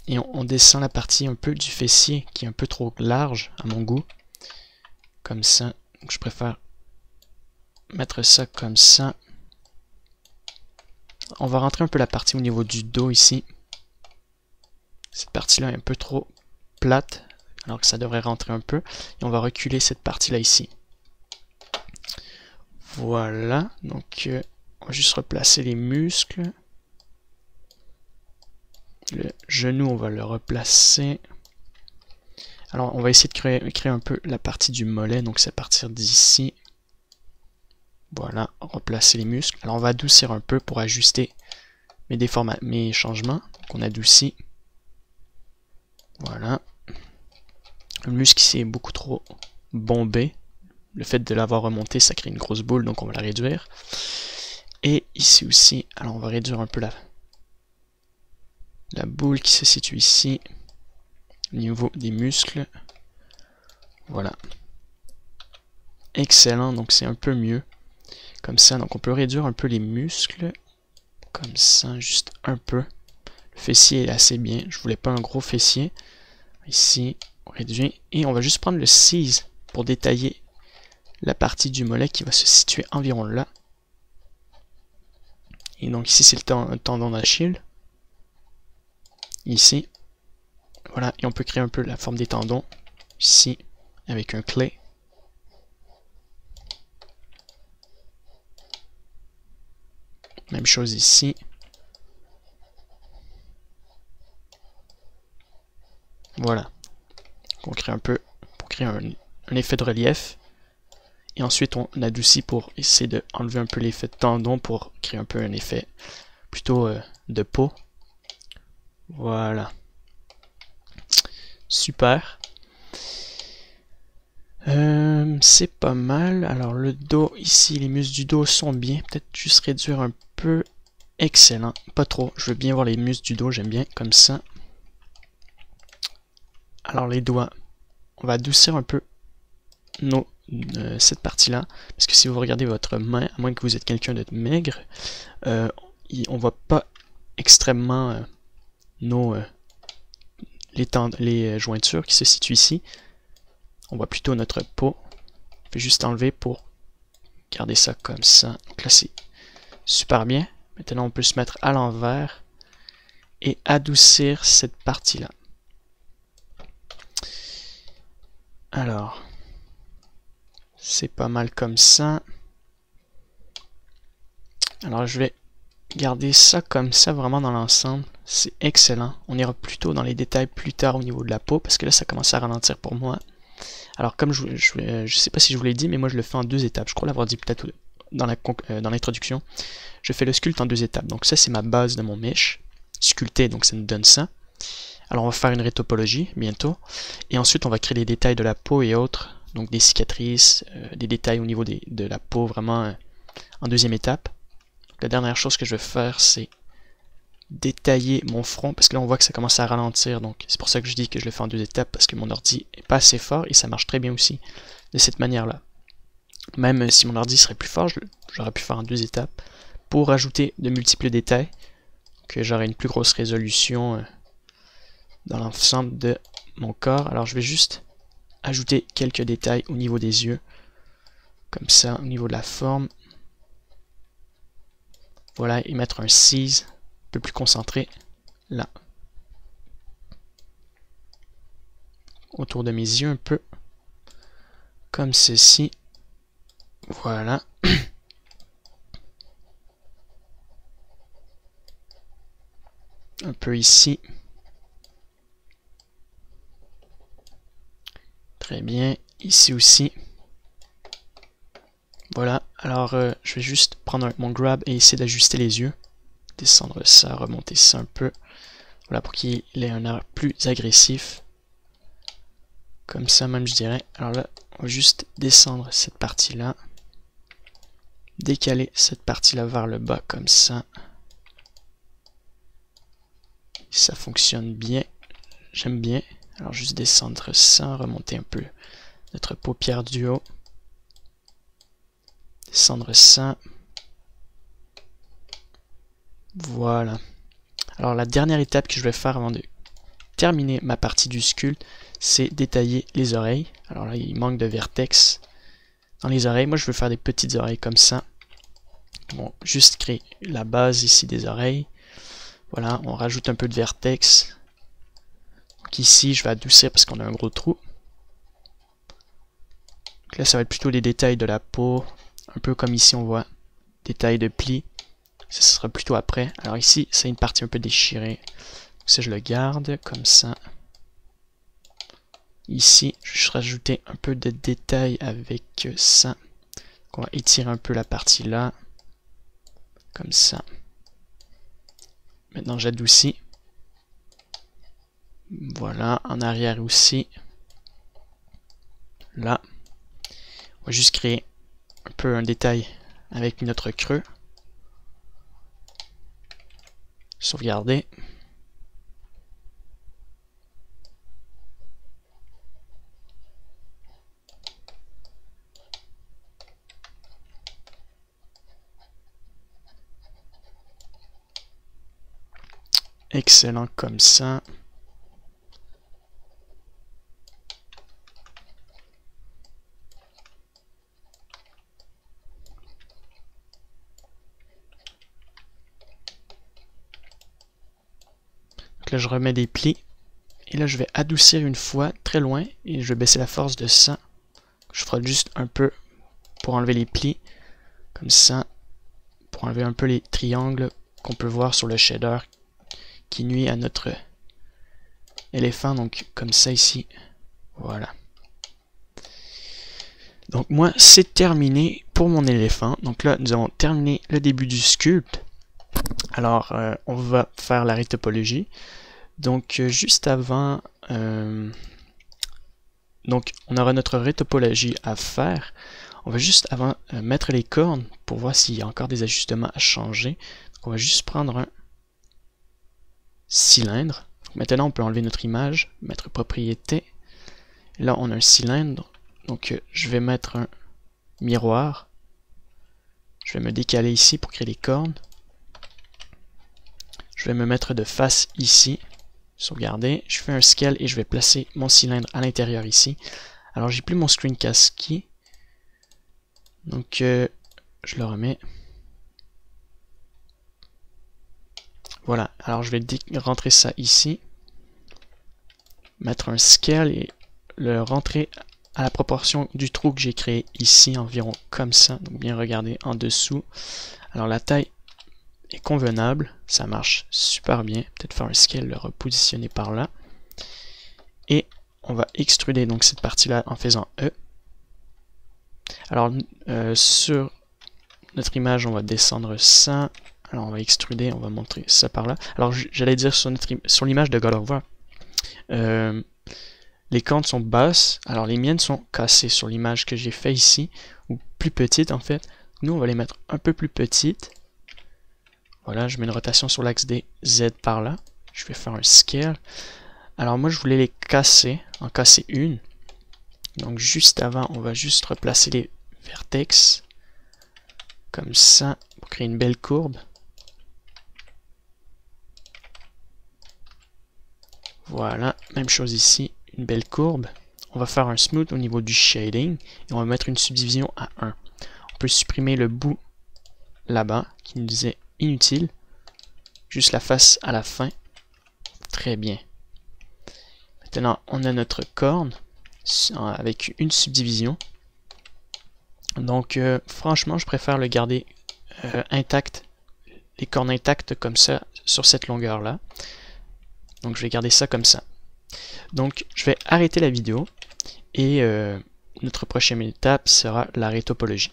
Et on descend la partie un peu du fessier qui est un peu trop large à mon goût. Comme ça. Donc je préfère mettre ça comme ça. On va rentrer un peu la partie au niveau du dos ici. Cette partie-là est un peu trop plate, alors que ça devrait rentrer un peu. Et on va reculer cette partie-là ici. Voilà, donc on va juste replacer les muscles. Le genou, on va le replacer. Alors, on va essayer de créer un peu la partie du mollet, donc c'est à partir d'ici. Voilà, replacer les muscles. Alors, on va adoucir un peu pour ajuster mes changements. Donc, on adoucit. Voilà. Le muscle ici est beaucoup trop bombé. Le fait de l'avoir remonté, ça crée une grosse boule, donc on va la réduire. Et ici aussi, alors on va réduire un peu la boule qui se situe ici, au niveau des muscles. Voilà. Excellent, donc c'est un peu mieux. Comme ça, donc on peut réduire un peu les muscles. Comme ça, juste un peu. Le fessier est assez bien, je voulais pas un gros fessier. Ici, on réduit. Et on va juste prendre le 6 pour détailler la partie du mollet qui va se situer environ là. Et donc ici, c'est le tendon d'Achille. Ici. Voilà, et on peut créer un peu la forme des tendons. Ici, avec un clay. Même chose ici. Voilà. Donc on crée un peu, pour créer un effet de relief. Et ensuite, on adoucit pour essayer d'enlever un peu l'effet de tendon pour créer un peu un effet plutôt de peau. Voilà. Super. C'est pas mal. Alors le dos, ici, les muscles du dos sont bien. Peut-être juste réduire un peu. Excellent. Pas trop. Je veux bien voir les muscles du dos. J'aime bien comme ça. Alors les doigts. On va adoucir un peu cette partie-là. Parce que si vous regardez votre main, à moins que vous êtes quelqu'un de maigre, on voit pas extrêmement les jointures qui se situent ici. On voit plutôt notre peau. Je vais juste enlever pour garder ça comme ça. Donc là, c'est super bien. Maintenant, on peut se mettre à l'envers et adoucir cette partie-là. Alors, c'est pas mal comme ça. Alors, je vais garder ça comme ça vraiment dans l'ensemble. C'est excellent. On ira plutôt dans les détails plus tard au niveau de la peau parce que là, ça commence à ralentir pour moi. Alors, comme je sais pas si je vous l'ai dit, mais moi, je le fais en 2 étapes. Je crois l'avoir dit peut-être dans l'introduction. Je fais le sculpte en 2 étapes. Donc, ça, c'est ma base de mon mesh. Sculpté, donc ça nous donne ça. Alors, on va faire une rétopologie bientôt. Et ensuite, on va créer les détails de la peau et autres. Donc, des cicatrices, des détails au niveau de la peau, vraiment en 2e étape. La dernière chose que je vais faire, c'est détailler mon front, parce que là on voit que ça commence à ralentir, donc c'est pour ça que je dis que je le fais en 2 étapes, parce que mon ordi est pas assez fort et ça marche très bien aussi de cette manière-là. Même si mon ordi serait plus fort, j'aurais pu faire en 2 étapes pour ajouter de multiples détails, que j'aurai une plus grosse résolution dans l'ensemble de mon corps. Alors je vais juste ajouter quelques détails au niveau des yeux, comme ça, au niveau de la forme. Voilà, et mettre un seize un peu plus concentré là. Autour de mes yeux un peu. Comme ceci. Voilà. Un peu ici. Très bien. Ici aussi. Voilà. Alors, je vais juste prendre mon grab et essayer d'ajuster les yeux. Descendre ça, remonter ça un peu. Voilà, pour qu'il ait un air plus agressif. Comme ça même, je dirais. Alors là, on va juste descendre cette partie-là. Décaler cette partie-là vers le bas, comme ça. Ça fonctionne bien. J'aime bien. Alors juste descendre ça, remonter un peu notre paupière du haut. Descendre ça. Voilà. Alors la dernière étape que je vais faire avant de terminer ma partie du sculpte, c'est détailler les oreilles. Alors là, il manque de vertex dans les oreilles. Moi, je veux faire des petites oreilles comme ça. Bon, juste créer la base ici des oreilles. Voilà, on rajoute un peu de vertex. Donc ici, je vais adoucir parce qu'on a un gros trou. Donc là, ça va être plutôt les détails de la peau. Un peu comme ici, on voit détails de plis. Ça sera plutôt après. Alors ici, c'est une partie un peu déchirée. Donc ça, je le garde comme ça. Ici, je vais rajouter un peu de détails avec ça. Donc on va étirer un peu la partie là. Comme ça. Maintenant, j'adoucis. Voilà, en arrière aussi. Là. On va juste créer un peu un détail avec notre creux. Sauvegarder. Excellent comme ça. Donc là, je remets des plis. Et là, je vais adoucir une fois très loin. Et je vais baisser la force de ça. Je ferai juste un peu pour enlever les plis. Comme ça. Pour enlever un peu les triangles qu'on peut voir sur le shader qui nuit à notre éléphant. Donc comme ça ici. Voilà. Donc moi, c'est terminé pour mon éléphant. Donc là, nous avons terminé le début du sculpte. Alors, on va faire la rétopologie. Donc, juste avant... donc, on aura notre rétopologie à faire. On va juste avant mettre les cornes pour voir s'il y a encore des ajustements à changer. Donc, on va juste prendre un cylindre. Maintenant, on peut enlever notre image, mettre propriété. Là, on a un cylindre. Donc, je vais mettre un miroir. Je vais me décaler ici pour créer les cornes. Je vais me mettre de face ici. Sauvegarder. Je fais un scale et je vais placer mon cylindre à l'intérieur ici. Alors, j'ai plus mon screencast key. Donc je le remets. Voilà, alors je vais rentrer ça ici, mettre un scale et le rentrer à la proportion du trou que j'ai créé ici, environ comme ça. Donc bien regarder en dessous. Alors la taille est convenable, ça marche super bien. Peut-être faire un scale, le repositionner par là. Et on va extruder donc cette partie-là en faisant E. Alors sur notre image, on va descendre ça. Alors on va extruder, on va montrer ça par là. Alors j'allais dire sur l'image de God of War, les cornes sont basses, alors les miennes sont cassées sur l'image que j'ai fait ici, ou plus petites en fait. Nous on va les mettre un peu plus petites. Voilà, je mets une rotation sur l'axe des Z par là. Je vais faire un scale. Alors moi je voulais les casser, en casser une. Donc juste avant, on va juste replacer les vertex comme ça pour créer une belle courbe. Voilà, même chose ici, une belle courbe. On va faire un smooth au niveau du shading et on va mettre une subdivision à 1. On peut supprimer le bout là-bas qui nous est inutile. Juste la face à la fin. Très bien. Maintenant, on a notre corne avec une subdivision. Donc, franchement, je préfère le garder intact, les cornes intactes comme ça sur cette longueur-là. Donc je vais garder ça comme ça. Donc je vais arrêter la vidéo et notre prochaine étape sera la rétopologie.